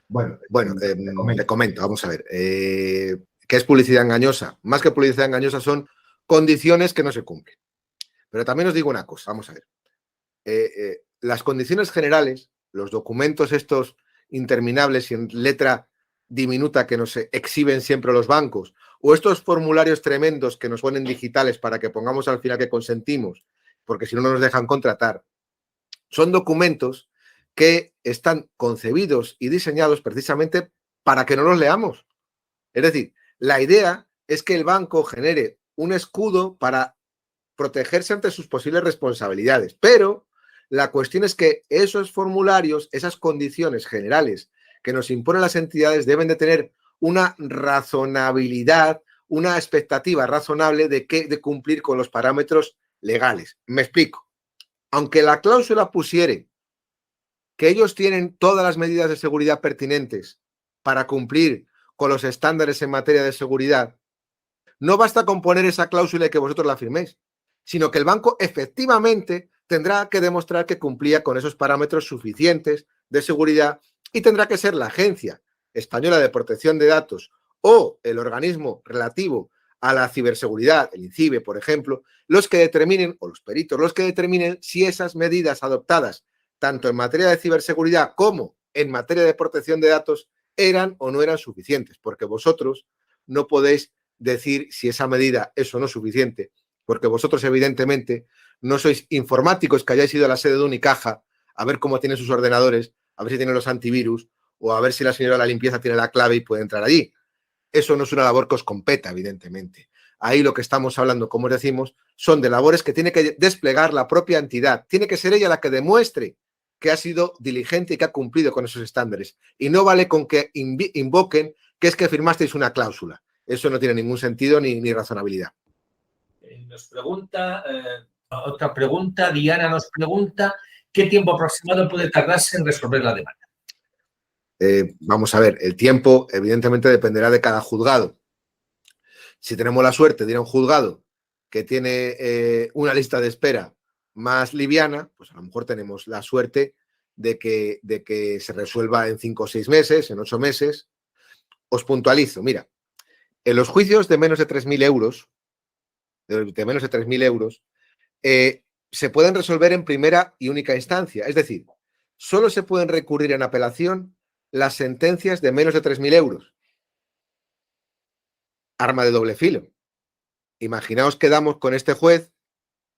Bueno, le comento, vamos a ver. ¿Qué es publicidad engañosa? Más que publicidad engañosa son condiciones que no se cumplen. Pero también os digo una cosa, vamos a ver. Las condiciones generales, los documentos estos interminables y en letra diminuta que nos exhiben siempre los bancos, o estos formularios tremendos que nos ponen digitales para que pongamos al final que consentimos, porque si no, no nos dejan contratar, son documentos que están concebidos y diseñados precisamente para que no los leamos. Es decir, la idea es que el banco genere un escudo para protegerse ante sus posibles responsabilidades, pero la cuestión es que esos formularios, esas condiciones generales que nos imponen las entidades deben de tener una razonabilidad, una expectativa razonable de cumplir con los parámetros legales. Me explico. Aunque la cláusula pusiere que ellos tienen todas las medidas de seguridad pertinentes para cumplir con los estándares en materia de seguridad, no basta con poner esa cláusula y que vosotros la firméis, sino que el banco efectivamente tendrá que demostrar que cumplía con esos parámetros suficientes de seguridad y tendrá que ser la Agencia Española de Protección de Datos o el organismo relativo a la ciberseguridad, el INCIBE, por ejemplo, los que determinen, o los peritos, los que determinen si esas medidas adoptadas, tanto en materia de ciberseguridad como en materia de protección de datos, eran o no eran suficientes, porque vosotros no podéis decir si esa medida es o no suficiente, porque vosotros evidentemente no sois informáticos que hayáis ido a la sede de Unicaja a ver cómo tienen sus ordenadores, a ver si tienen los antivirus o a ver si la señora de la limpieza tiene la clave y puede entrar allí. Eso no es una labor que os competa, evidentemente. Ahí lo que estamos hablando, como os decimos, son de labores que tiene que desplegar la propia entidad. Tiene que ser ella la que demuestre que ha sido diligente y que ha cumplido con esos estándares. Y no vale con que invoquen que es que firmasteis una cláusula. Eso no tiene ningún sentido ni razonabilidad. Nos pregunta, otra pregunta, Diana nos pregunta, ¿qué tiempo aproximado puede tardarse en resolver la demanda? Vamos a ver, el tiempo evidentemente dependerá de cada juzgado. Si tenemos la suerte de ir a un juzgado que tiene una lista de espera más liviana, pues a lo mejor tenemos la suerte de que se resuelva en 5 o 6 meses, en 8 meses. Os puntualizo, mira, en los juicios de menos de 3.000 euros, se pueden resolver en primera y única instancia. Es decir, solo se pueden recurrir en apelación las sentencias de menos de 3.000 euros. Arma de doble filo. Imaginaos que damos con este juez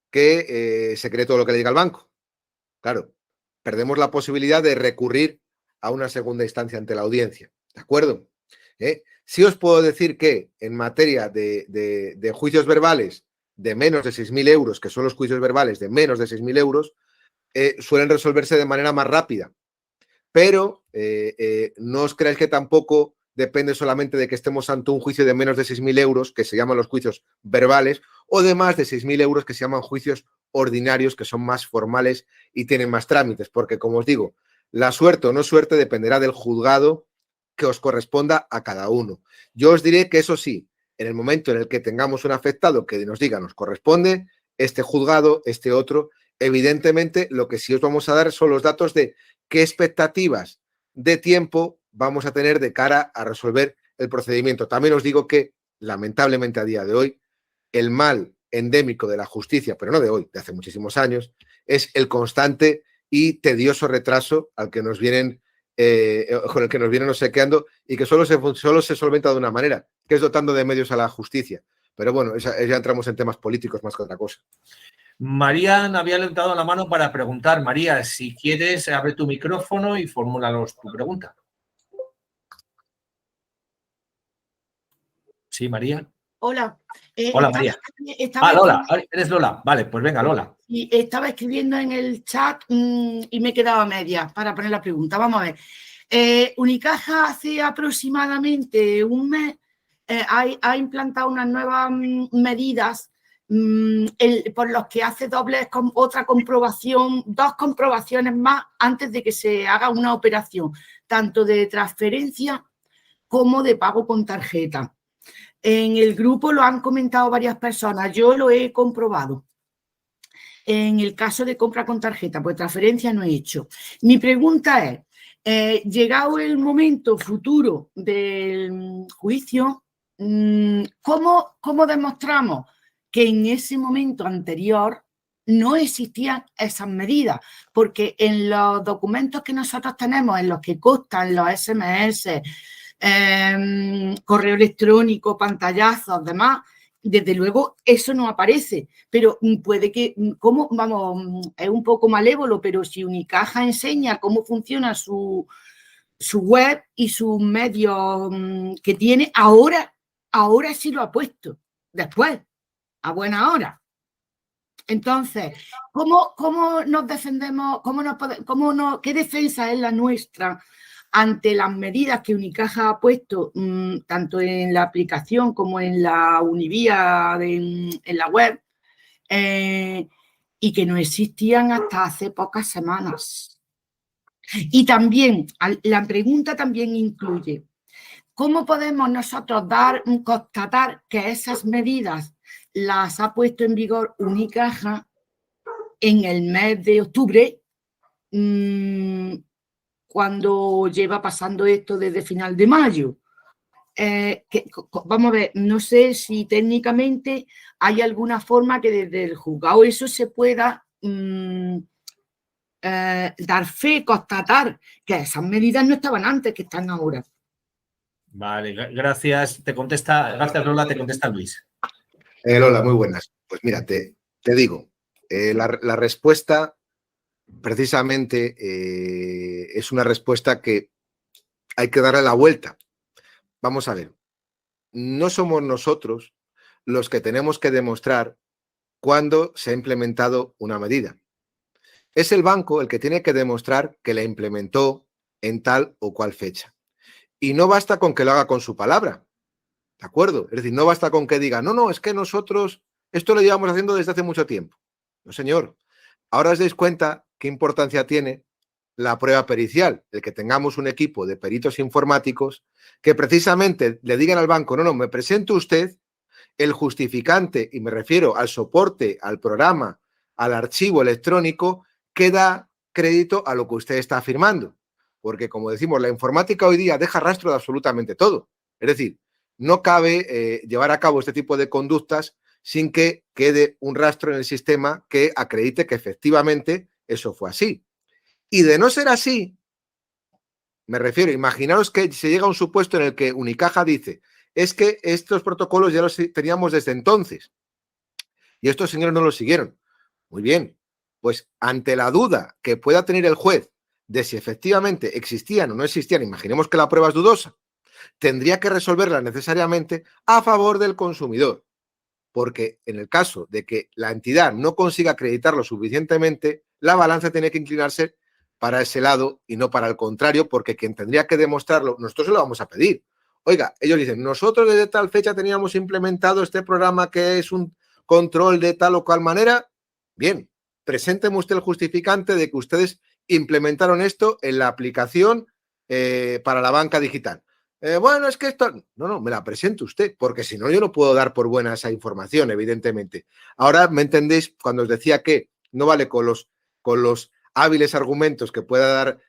que se cree todo lo que le diga el banco. Claro, perdemos la posibilidad de recurrir a una segunda instancia ante la audiencia. ¿De acuerdo? Sí os puedo decir que en materia de juicios verbales de menos de 6.000 euros, que son los juicios verbales de menos de 6.000 euros, suelen resolverse de manera más rápida. Pero no os creáis que tampoco depende solamente de que estemos ante un juicio de menos de 6.000 euros, que se llaman los juicios verbales, o de más de 6.000 euros, que se llaman juicios ordinarios, que son más formales y tienen más trámites, porque, como os digo, la suerte o no suerte dependerá del juzgado que os corresponda a cada uno. Yo os diré que eso sí, en el momento en el que tengamos un afectado que nos diga nos corresponde este juzgado, este otro, evidentemente lo que sí os vamos a dar son los datos de qué expectativas de tiempo vamos a tener de cara a resolver el procedimiento. También os digo que, lamentablemente a día de hoy, el mal endémico de la justicia, pero no de hoy, de hace muchísimos años, es el constante y tedioso retraso al que nos vienen, con el que nos vienen obsequiando y que solo se solventa de una manera, que es dotando de medios a la justicia. Pero bueno, ya entramos en temas políticos más que otra cosa. María había levantado la mano para preguntar. María, si quieres, abre tu micrófono y formúlanos tu pregunta. Sí, María. Hola. Hola, María. Lola. Eres Lola. Vale, pues venga, Lola. Y estaba escribiendo en el chat y me quedaba media para poner la pregunta. Vamos a ver. Unicaja hace aproximadamente un mes ha implantado unas nuevas medidas por los que hace otra comprobación, 2 comprobaciones más antes de que se haga una operación, tanto de transferencia como de pago con tarjeta. En el grupo lo han comentado varias personas, yo lo he comprobado. en el caso de compra con tarjeta, pues transferencia no he hecho. Mi pregunta es, llegado el momento futuro del juicio, ¿cómo demostramos que en ese momento anterior no existían esas medidas? Porque en los documentos que nosotros tenemos, en los que constan los SMS, correo electrónico, pantallazos, demás, desde luego eso no aparece, pero puede que, es un poco malévolo, pero si Unicaja enseña cómo funciona su web y sus medios que tiene, ahora sí lo ha puesto, después, a buena hora. Entonces, ¿cómo nos defendemos? ¿Qué defensa es la nuestra ante las medidas que Unicaja ha puesto, tanto en la aplicación como en la Univía, en la web, y que no existían hasta hace pocas semanas? Y también, la pregunta también incluye, ¿cómo podemos nosotros constatar que esas medidas las ha puesto en vigor Unicaja en el mes de octubre, cuando lleva pasando esto desde final de mayo? Vamos a ver, no sé si técnicamente hay alguna forma que desde el juzgado eso se pueda dar fe, constatar que esas medidas no estaban antes, que están ahora. Vale, gracias. Gracias, Lola, te contesta Luis. Lola, muy buenas. Pues mira, te digo, la respuesta precisamente es una respuesta que hay que darle la vuelta. Vamos a ver, no somos nosotros los que tenemos que demostrar cuándo se ha implementado una medida. Es el banco el que tiene que demostrar que la implementó en tal o cual fecha. Y no basta con que lo haga con su palabra, ¿de acuerdo? Es decir, no basta con que diga, no, es que nosotros esto lo llevamos haciendo desde hace mucho tiempo. No, señor. Ahora os dais cuenta qué importancia tiene la prueba pericial, el que tengamos un equipo de peritos informáticos que precisamente le digan al banco, no, me presente usted el justificante, y me refiero al soporte, al programa, al archivo electrónico que da crédito a lo que usted está afirmando. Porque, como decimos, la informática hoy día deja rastro de absolutamente todo. Es decir, no cabe llevar a cabo este tipo de conductas sin que quede un rastro en el sistema que acredite que efectivamente eso fue así. Y de no ser así, me refiero, imaginaros que se llega a un supuesto en el que Unicaja dice, es que estos protocolos ya los teníamos desde entonces y estos señores no los siguieron. Muy bien, pues ante la duda que pueda tener el juez de si efectivamente existían o no existían, imaginemos que la prueba es dudosa, tendría que resolverla necesariamente a favor del consumidor. Porque en el caso de que la entidad no consiga acreditarlo suficientemente, la balanza tiene que inclinarse para ese lado y no para el contrario, porque quien tendría que demostrarlo, nosotros se lo vamos a pedir. Oiga, ellos dicen, nosotros desde tal fecha teníamos implementado este programa que es un control de tal o cual manera. Bien, presénteme usted el justificante de que ustedes implementaron esto en la aplicación para la banca digital. Bueno, es que esto... No, me la presente usted, porque si no yo no puedo dar por buena esa información, evidentemente. Ahora me entendéis cuando os decía que no vale con los hábiles argumentos que pueda dar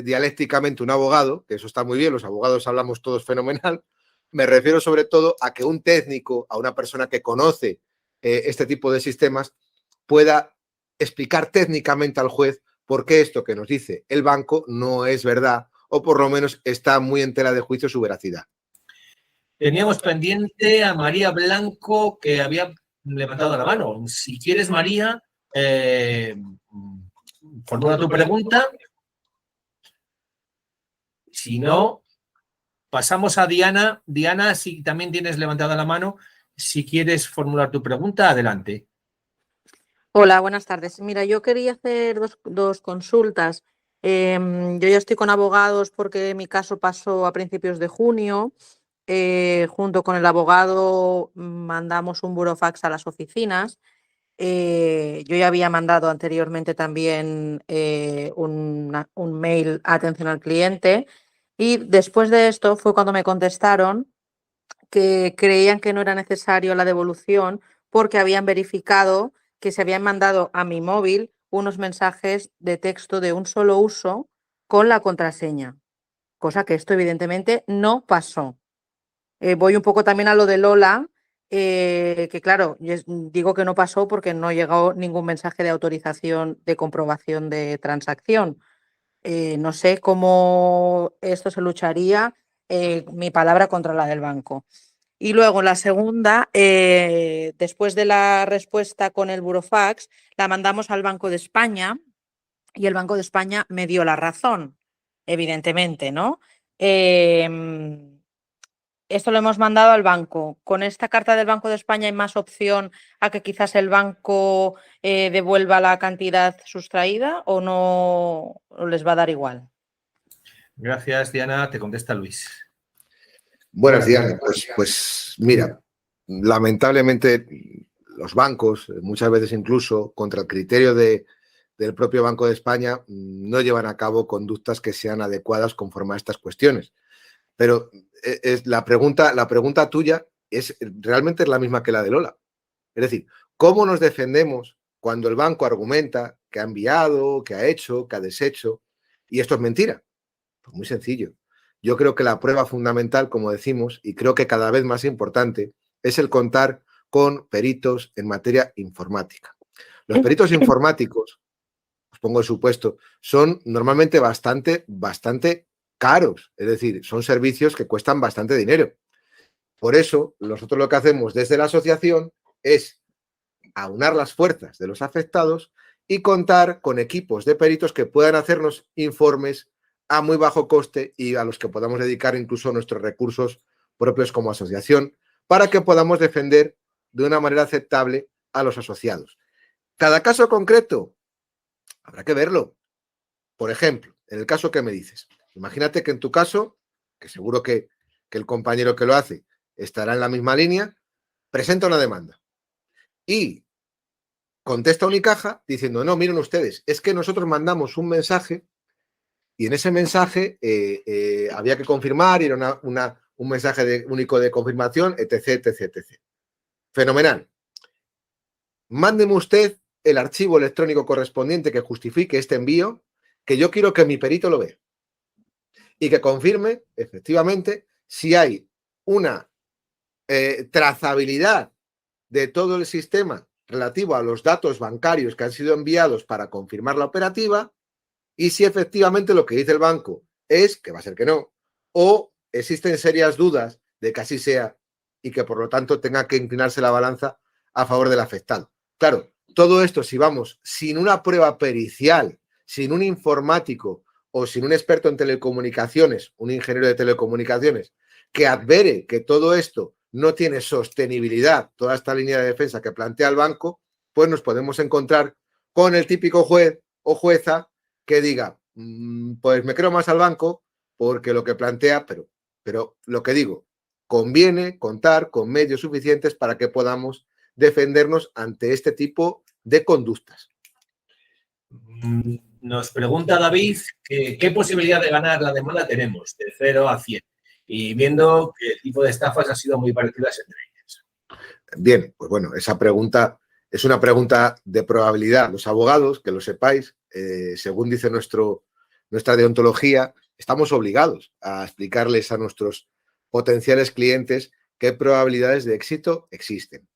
dialécticamente un abogado, que eso está muy bien, los abogados hablamos todos fenomenal. Me refiero sobre todo a que un técnico, a una persona que conoce este tipo de sistemas, pueda explicar técnicamente al juez por qué esto que nos dice el banco no es verdad, o por lo menos está muy en tela de juicio su veracidad. Teníamos pendiente a María Blanco, que había levantado la mano. Si quieres, María, formula tu pregunta. Si no, pasamos a Diana. Diana, si también tienes levantada la mano, si quieres formular tu pregunta, adelante. Hola, buenas tardes. Mira, yo quería hacer dos consultas. Yo ya estoy con abogados porque mi caso pasó a principios de junio. Junto con el abogado mandamos un burofax a las oficinas. Yo ya había mandado anteriormente también un mail a atención al cliente, y después de esto fue cuando me contestaron que creían que no era necesario la devolución porque habían verificado que se habían mandado a mi móvil unos mensajes de texto de un solo uso con la contraseña, cosa que esto evidentemente no pasó. Voy un poco también a lo de Lola, que claro, digo que no pasó porque no llegó ningún mensaje de autorización de comprobación de transacción. No sé cómo esto se lucharía, mi palabra contra la del banco. Y luego la segunda, después de la respuesta con el burofax, la mandamos al Banco de España y el Banco de España me dio la razón, evidentemente, ¿no? Esto lo hemos mandado al banco. ¿Con esta carta del Banco de España hay más opción a que quizás el banco devuelva la cantidad sustraída o no o les va a dar igual? Gracias, Diana. Te contesta Luis. Buenas, Diana. Pues mira, lamentablemente los bancos, muchas veces incluso contra el criterio del propio Banco de España, no llevan a cabo conductas que sean adecuadas conforme a estas cuestiones. Pero la pregunta tuya realmente es la misma que la de Lola. Es decir, ¿cómo nos defendemos cuando el banco argumenta que ha enviado, que ha hecho, que ha deshecho? Y esto es mentira. Pues muy sencillo. Yo creo que la prueba fundamental, como decimos, y creo que cada vez más importante, es el contar con peritos en materia informática. Los peritos informáticos, os pongo el supuesto, son normalmente bastante caros, es decir, son servicios que cuestan bastante dinero. Por eso, nosotros lo que hacemos desde la asociación es aunar las fuerzas de los afectados y contar con equipos de peritos que puedan hacernos informes a muy bajo coste y a los que podamos dedicar incluso nuestros recursos propios como asociación para que podamos defender de una manera aceptable a los asociados. Cada caso concreto habrá que verlo. Por ejemplo, en el caso que me dices, imagínate que en tu caso, que seguro que el compañero que lo hace estará en la misma línea, presenta una demanda y contesta Unicaja diciendo, no, miren ustedes, es que nosotros mandamos un mensaje y en ese mensaje había que confirmar y era un mensaje único de confirmación, etc, etc, etc. Fenomenal. Mándeme usted el archivo electrónico correspondiente que justifique este envío, que yo quiero que mi perito lo vea y que confirme, efectivamente, si hay una trazabilidad de todo el sistema relativo a los datos bancarios que han sido enviados para confirmar la operativa y si efectivamente lo que dice el banco es, que va a ser que no, o existen serias dudas de que así sea y que por lo tanto tenga que inclinarse la balanza a favor del afectado. Claro, todo esto si vamos sin una prueba pericial, sin un informático o sin un experto en telecomunicaciones, un ingeniero de telecomunicaciones, que advere que todo esto no tiene sostenibilidad, toda esta línea de defensa que plantea el banco, pues nos podemos encontrar con el típico juez o jueza que diga, pues me creo más al banco porque lo que plantea, pero lo que digo, conviene contar con medios suficientes para que podamos defendernos ante este tipo de conductas. Nos pregunta David qué posibilidad de ganar la demanda tenemos de 0 a 100 y viendo que el tipo de estafas han sido muy parecidas entre ellas. Bien, pues bueno, esa pregunta es una pregunta de probabilidad. Los abogados, que lo sepáis, según dice nuestra deontología, estamos obligados a explicarles a nuestros potenciales clientes qué probabilidades de éxito existen.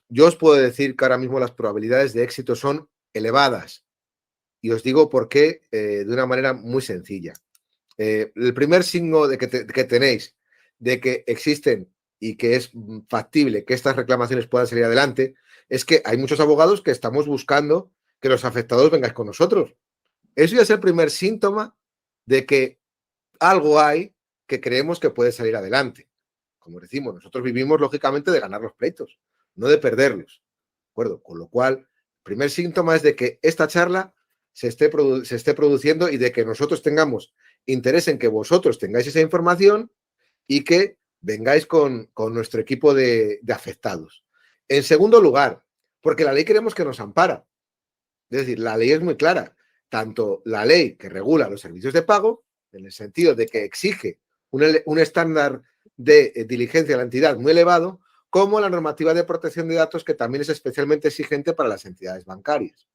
Yo os puedo decir que ahora mismo las probabilidades de éxito son elevadas y os digo por qué de una manera muy sencilla. El primer signo de que tenéis de que existen y que es factible que estas reclamaciones puedan salir adelante es que hay muchos abogados que estamos buscando que los afectados vengáis con nosotros. Eso ya es el primer síntoma de que algo hay que creemos que puede salir adelante. Como decimos, nosotros vivimos lógicamente de ganar los pleitos, no de perderlos. ¿De acuerdo? Con lo cual, el primer síntoma es de que esta charla se esté produciendo y de que nosotros tengamos interés en que vosotros tengáis esa información y que vengáis con nuestro equipo de afectados. En segundo lugar, porque la ley queremos que nos ampara. Es decir, la ley es muy clara. Tanto la ley que regula los servicios de pago, en el sentido de que exige un estándar de diligencia de la entidad muy elevado, como la normativa de protección de datos, que también es especialmente exigente para las entidades bancarias.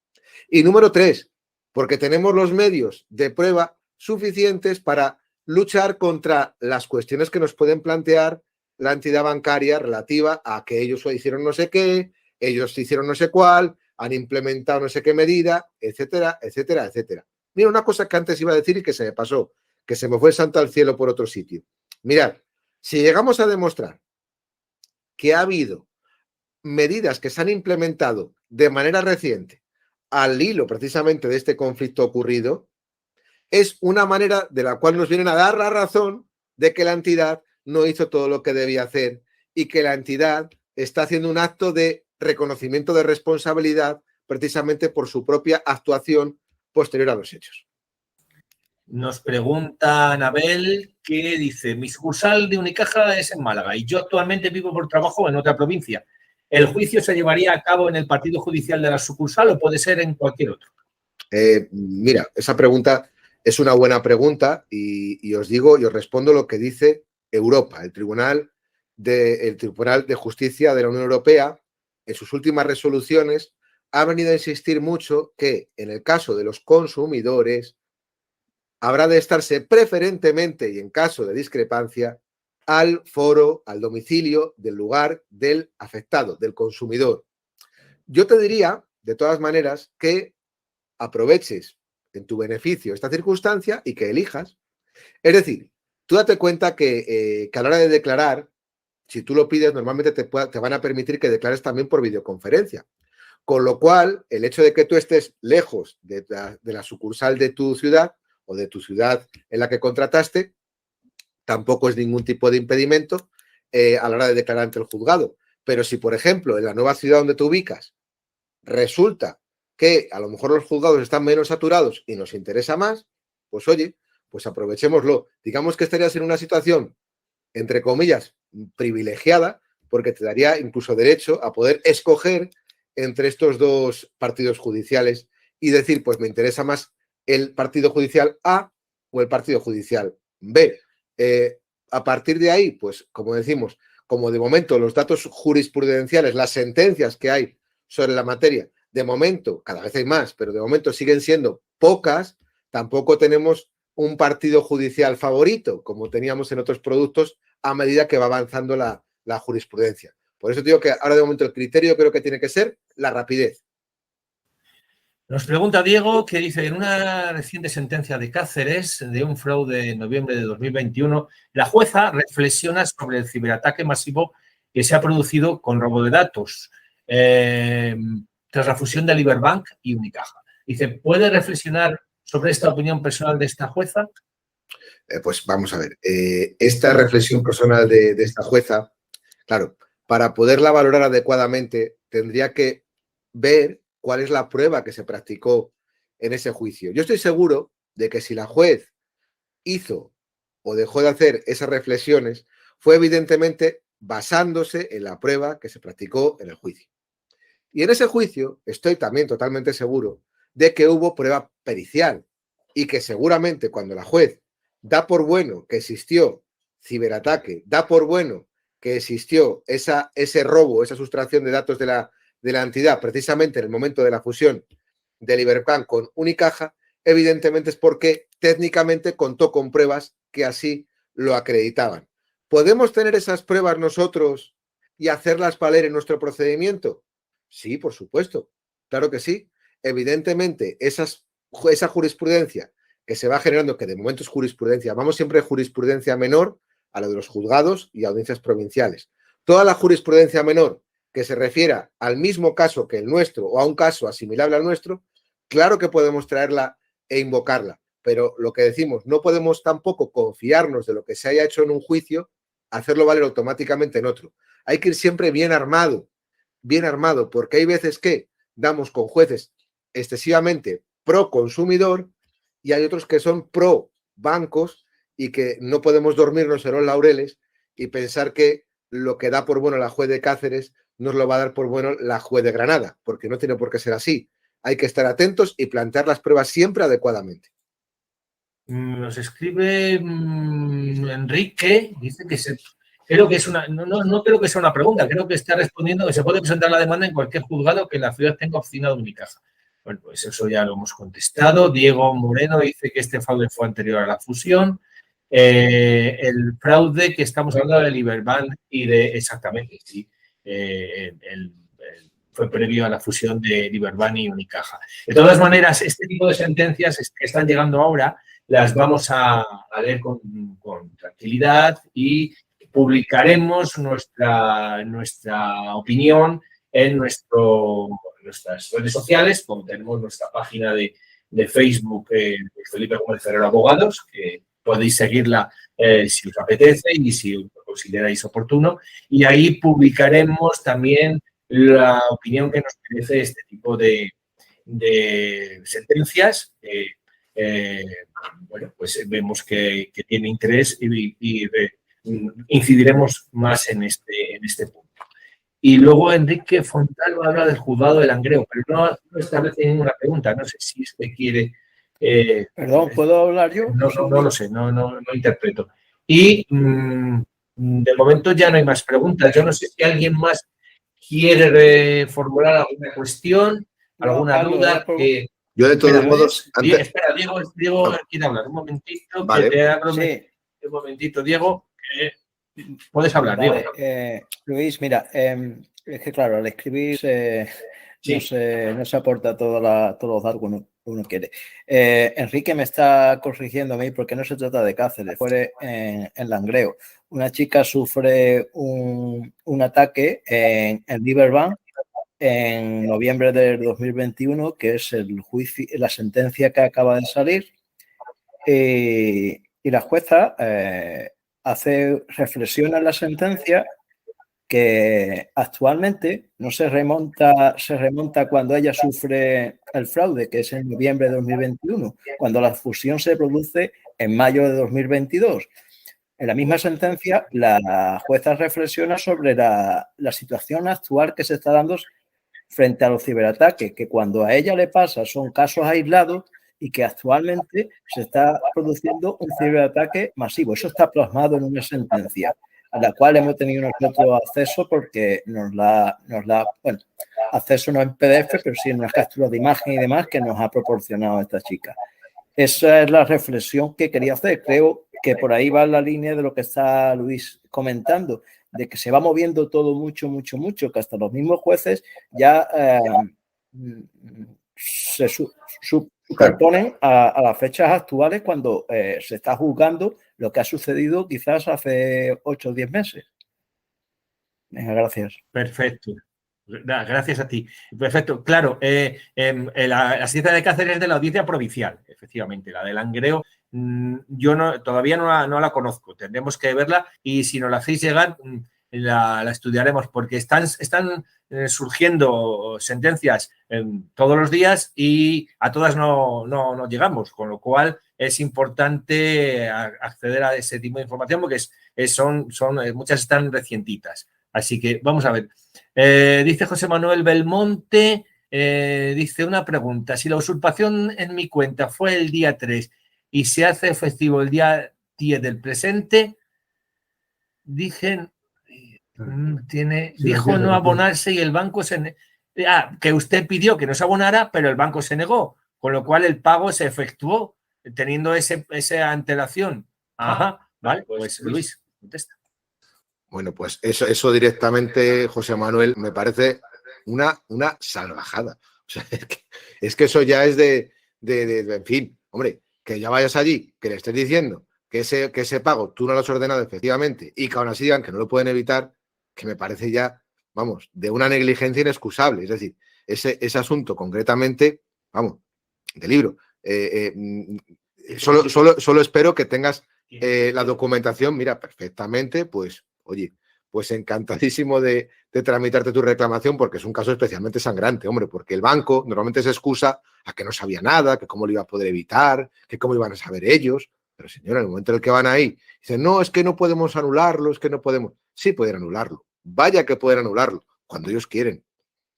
Y número 3, porque tenemos los medios de prueba suficientes para luchar contra las cuestiones que nos pueden plantear la entidad bancaria relativa a que ellos hicieron no sé qué, ellos hicieron no sé cuál, han implementado no sé qué medida, etcétera, etcétera, etcétera. Mira, una cosa que antes iba a decir y que se me pasó, que se me fue el santo al cielo por otro sitio. Mirad, si llegamos a demostrar que ha habido medidas que se han implementado de manera reciente al hilo precisamente de este conflicto ocurrido, es una manera de la cual nos vienen a dar la razón de que la entidad no hizo todo lo que debía hacer y que la entidad está haciendo un acto de reconocimiento de responsabilidad precisamente por su propia actuación posterior a los hechos. Nos pregunta Anabel que dice, mi sucursal de Unicaja es en Málaga y yo actualmente vivo por trabajo en otra provincia. ¿El juicio se llevaría a cabo en el partido judicial de la sucursal o puede ser en cualquier otro? Mira, esa pregunta es una buena pregunta y os digo y os respondo lo que dice Europa, el Tribunal de Justicia de la Unión Europea. En sus últimas resoluciones ha venido a insistir mucho que en el caso de los consumidores habrá de estarse preferentemente y en caso de discrepancia al foro, al domicilio del lugar del afectado, del consumidor. Yo te diría, de todas maneras, que aproveches en tu beneficio esta circunstancia y que elijas. Es decir, tú date cuenta que a la hora de declarar, si tú lo pides, normalmente te van a permitir que declares también por videoconferencia. Con lo cual, el hecho de que tú estés lejos de la sucursal de tu ciudad o de tu ciudad en la que contrataste, tampoco es ningún tipo de impedimento a la hora de declarar ante el juzgado. Pero si, por ejemplo, en la nueva ciudad donde te ubicas, resulta que a lo mejor los juzgados están menos saturados y nos interesa más, pues oye, pues aprovechémoslo. Digamos que estarías en una situación, entre comillas, privilegiada, porque te daría incluso derecho a poder escoger entre estos dos partidos judiciales y decir, pues me interesa más el partido judicial A o el partido judicial B. A partir de ahí, pues como decimos, como de momento los datos jurisprudenciales, las sentencias que hay sobre la materia, de momento, cada vez hay más, pero de momento siguen siendo pocas, tampoco tenemos un partido judicial favorito, como teníamos en otros productos, a medida que va avanzando la jurisprudencia. Por eso digo que ahora de momento el criterio creo que tiene que ser la rapidez. Nos pregunta Diego que dice, en una reciente sentencia de Cáceres de un fraude en noviembre de 2021, la jueza reflexiona sobre el ciberataque masivo que se ha producido con robo de datos tras la fusión de Liberbank y Unicaja. Dice, ¿puede reflexionar sobre esta opinión personal de esta jueza? Pues vamos a ver, esta reflexión personal de esta jueza, claro, para poderla valorar adecuadamente tendría que ver cuál es la prueba que se practicó en ese juicio. Yo estoy seguro de que si la juez hizo o dejó de hacer esas reflexiones, fue evidentemente basándose en la prueba que se practicó en el juicio. Y en ese juicio estoy también totalmente seguro de que hubo prueba pericial y que seguramente cuando la juez da por bueno que existió ciberataque, da por bueno que existió ese robo, esa sustracción de datos de la entidad precisamente en el momento de la fusión de Liberbank con Unicaja, evidentemente es porque técnicamente contó con pruebas que así lo acreditaban. ¿Podemos tener esas pruebas nosotros y hacerlas valer en nuestro procedimiento? Sí, por supuesto, claro que sí. Evidentemente, esa jurisprudencia que se va generando, que de momento es jurisprudencia, vamos siempre de jurisprudencia menor a lo de los juzgados y audiencias provinciales. Toda la jurisprudencia menor que se refiera al mismo caso que el nuestro o a un caso asimilable al nuestro, claro que podemos traerla e invocarla, pero lo que decimos, no podemos tampoco confiarnos de lo que se haya hecho en un juicio, hacerlo valer automáticamente en otro. Hay que ir siempre bien armado, porque hay veces que damos con jueces excesivamente pro consumidor y hay otros que son pro bancos y que no podemos dormirnos en los laureles y pensar que lo que da por bueno la juez de Cáceres nos lo va a dar por bueno la juez de Granada, porque no tiene por qué ser así. Hay que estar atentos y plantear las pruebas siempre adecuadamente. Nos escribe Enrique, dice que creo que es no creo que sea una pregunta, creo que está respondiendo que se puede presentar la demanda en cualquier juzgado que la ciudad tenga oficina de Unicaja. Bueno, pues eso ya lo hemos contestado. Diego Moreno dice que este fraude fue anterior a la fusión. El fraude que estamos hablando de Liberbank y de, exactamente, sí, fue previo a la fusión de Liberbank y Unicaja. De todas maneras, este tipo de sentencias que están llegando ahora las vamos a leer con tranquilidad y publicaremos nuestra opinión en nuestras redes sociales, como tenemos nuestra página de Facebook, Felipe Gómez Ferrero Abogados, que podéis seguirla si os apetece y si lo consideráis oportuno. Y ahí publicaremos también la opinión que nos merece este tipo de sentencias. Bueno, pues vemos que tiene interés y incidiremos más en este punto. Y luego Enrique Fontalvo habla del juzgado de Langreo, pero no establece ninguna pregunta. No sé si usted quiere... Perdón, ¿puedo hablar yo? No lo sé, no interpreto. Y de momento ya no hay más preguntas. Yo no sé si alguien más quiere formular alguna cuestión, alguna duda. Yo de todos modos... Espera, Diego quiere hablar. Un momentito, vale. que te abro un momentito, Diego. Puedes hablar, vale, Diego. Luis, mira, es que claro, al escribir no se aporta todos los datos que uno quiere. Enrique me está corrigiendo a mí porque no se trata de Cáceres, fue en Langreo. Una chica sufre un ataque en Liberbank en noviembre del 2021, que es el juicio, la sentencia que acaba de salir, y la jueza reflexiona en la sentencia que actualmente no se remonta cuando ella sufre el fraude, que es en noviembre de 2021, cuando la fusión se produce en mayo de 2022. En la misma sentencia, la jueza reflexiona sobre la situación actual que se está dando frente a los ciberataques, que cuando a ella le pasa son casos aislados y que actualmente se está produciendo un ciberataque masivo. Eso está plasmado en una sentencia a la cual hemos tenido nosotros acceso porque nos la bueno, acceso no en PDF, pero sí en una captura de imagen y demás que nos ha proporcionado esta chica. Esa es la reflexión que quería hacer. Creo que por ahí va la línea de lo que está Luis comentando, de que se va moviendo todo mucho, que hasta los mismos jueces ya se superponen a las fechas actuales cuando se está juzgando lo que ha sucedido quizás hace 8 o 10 meses. Venga, gracias. Perfecto. Gracias a ti. Perfecto. Claro, la sentencia de Cáceres es de la audiencia provincial, efectivamente. La de Langreo, yo todavía no la conozco. Tendremos que verla y si nos la hacéis llegar, la estudiaremos porque están surgiendo sentencias todos los días y a todas no llegamos, con lo cual es importante acceder a ese tipo de información porque muchas están recientitas. Así que vamos a ver. Dice José Manuel Belmonte, dice una pregunta. Si la usurpación en mi cuenta fue el día 3 y se hace efectivo el día 10 del presente, dijo no abonarse y el banco que usted pidió que no se abonara, pero el banco se negó, con lo cual el pago se efectuó teniendo esa antelación. Ajá, vale, pues Luis, contesta. Bueno, pues eso directamente, José Manuel, me parece una salvajada. O sea, es que eso ya es en fin, hombre, que ya vayas allí, que le estés diciendo que ese pago tú no lo has ordenado efectivamente y que aún así digan que no lo pueden evitar, que me parece ya, vamos, de una negligencia inexcusable. Es decir, ese asunto concretamente, vamos, de libro. Solo espero que tengas la documentación, mira, perfectamente, pues, oye, pues encantadísimo de tramitarte tu reclamación porque es un caso especialmente sangrante, hombre, porque el banco normalmente se excusa a que no sabía nada, que cómo lo iba a poder evitar, que cómo iban a saber ellos. Pero, señora, en el momento en el que van ahí, dicen, no, es que no podemos anularlo, es que no podemos. Sí pueden anularlo. Vaya que pueden anularlo, cuando ellos quieren.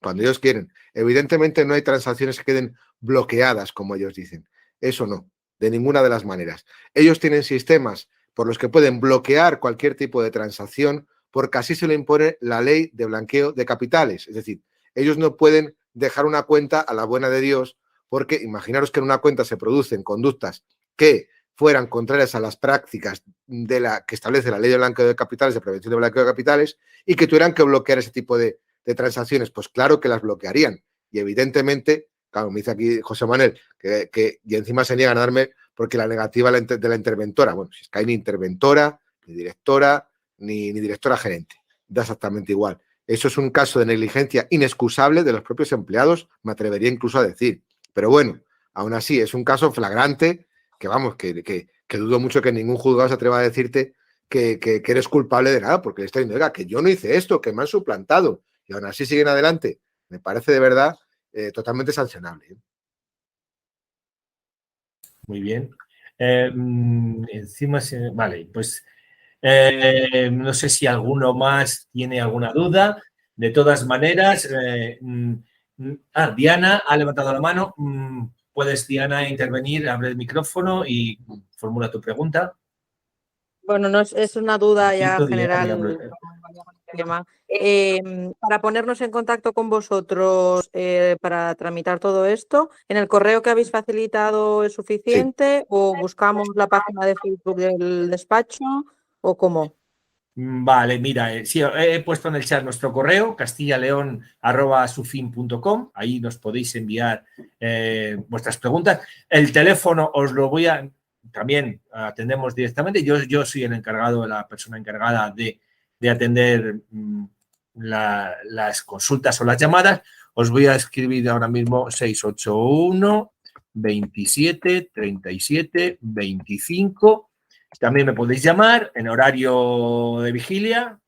Cuando ellos quieren. Evidentemente no hay transacciones que queden bloqueadas, como ellos dicen. Eso no, de ninguna de las maneras. Ellos tienen sistemas por los que pueden bloquear cualquier tipo de transacción porque así se lo impone la ley de blanqueo de capitales. Es decir, ellos no pueden dejar una cuenta a la buena de Dios porque imaginaros que en una cuenta se producen conductas que fueran contrarias a las prácticas que establece la ley de blanqueo de capitales, de prevención de blanqueo de capitales, y que tuvieran que bloquear ese tipo de transacciones. Pues claro que las bloquearían. Y evidentemente, claro, me dice aquí José Manuel, y encima se niegan a darme porque la negativa de la interventora. Bueno, si es que hay ni interventora, ni directora, ni directora gerente. Da exactamente igual. Eso es un caso de negligencia inexcusable de los propios empleados, me atrevería incluso a decir. Pero bueno, aún así es un caso flagrante que vamos, que dudo mucho que ningún juzgado se atreva a decirte que eres culpable de nada, porque le está diciendo, oiga, que yo no hice esto, que me han suplantado, y aún así siguen adelante. Me parece de verdad totalmente sancionable. Muy bien. Encima, vale, pues no sé si alguno más tiene alguna duda. De todas maneras, Diana ha levantado la mano. Puedes, Diana, intervenir, abre el micrófono y formula tu pregunta. Bueno, no es una duda ya general. Para ponernos en contacto con vosotros para tramitar todo esto, ¿en el correo que habéis facilitado es suficiente o buscamos la página de Facebook del despacho o cómo? Vale, mira, sí, he puesto en el chat nuestro correo, castillaleon@sufin.com. Ahí nos podéis enviar vuestras preguntas. El teléfono os lo voy a... También atendemos directamente. Yo soy el encargado, la persona encargada de atender las consultas o las llamadas. Os voy a escribir ahora mismo 681 27 37 25. También me podéis llamar en horario de vigilia,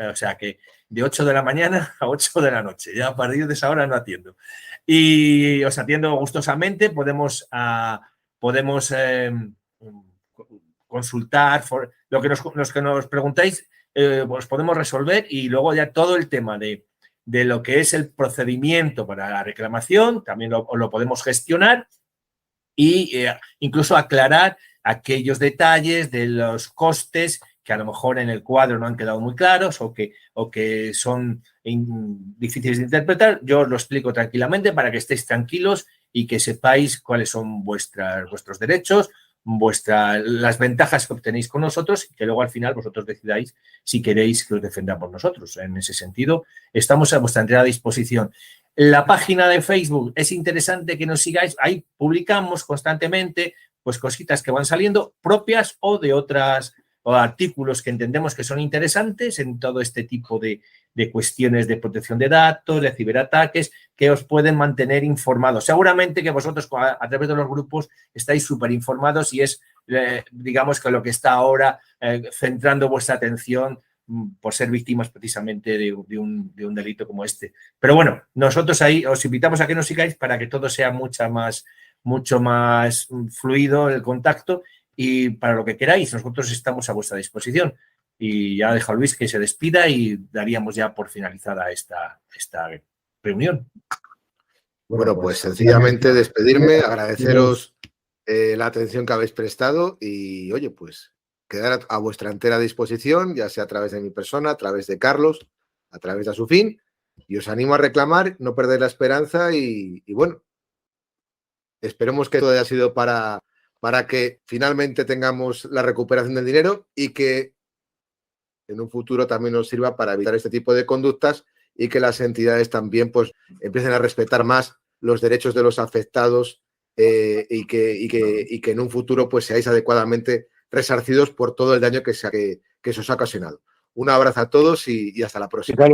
o sea que de 8 de la mañana a 8 de la noche. Ya a partir de esa hora no atiendo. Y os atiendo gustosamente. Podemos consultar lo que nos preguntáis, os podemos resolver y luego ya todo el tema de lo que es el procedimiento para la reclamación también lo podemos gestionar y incluso aclarar aquellos detalles de los costes que a lo mejor en el cuadro no han quedado muy claros o que son difíciles de interpretar. Yo os lo explico tranquilamente para que estéis tranquilos y que sepáis cuáles son vuestros derechos, las ventajas que obtenéis con nosotros y que luego al final vosotros decidáis si queréis que os defendamos nosotros. En ese sentido, estamos a vuestra entera disposición. La página de Facebook es interesante que nos sigáis. Ahí publicamos constantemente pues cositas que van saliendo propias o de otras o artículos que entendemos que son interesantes en todo este tipo de cuestiones de protección de datos, de ciberataques, que os pueden mantener informados. Seguramente que vosotros a través de los grupos estáis súper informados y es, digamos, que lo que está ahora centrando vuestra atención por ser víctimas precisamente de un delito como este. Pero bueno, nosotros ahí os invitamos a que nos sigáis para que todo sea mucho más fluido el contacto y para lo que queráis, nosotros estamos a vuestra disposición. Y ya dejo a Luis que se despida y daríamos ya por finalizada esta reunión. Bueno, pues sencillamente despedirme, agradeceros la atención que habéis prestado y, oye, pues quedar a vuestra entera disposición, ya sea a través de mi persona, a través de Carlos, a través de Sufin, y os animo a reclamar, no perder la esperanza y bueno, esperemos que todo haya sido para que finalmente tengamos la recuperación del dinero y que en un futuro también nos sirva para evitar este tipo de conductas y que las entidades también pues empiecen a respetar más los derechos de los afectados y que en un futuro pues seáis adecuadamente resarcidos por todo el daño que se os ha ocasionado. Un abrazo a todos y hasta la próxima.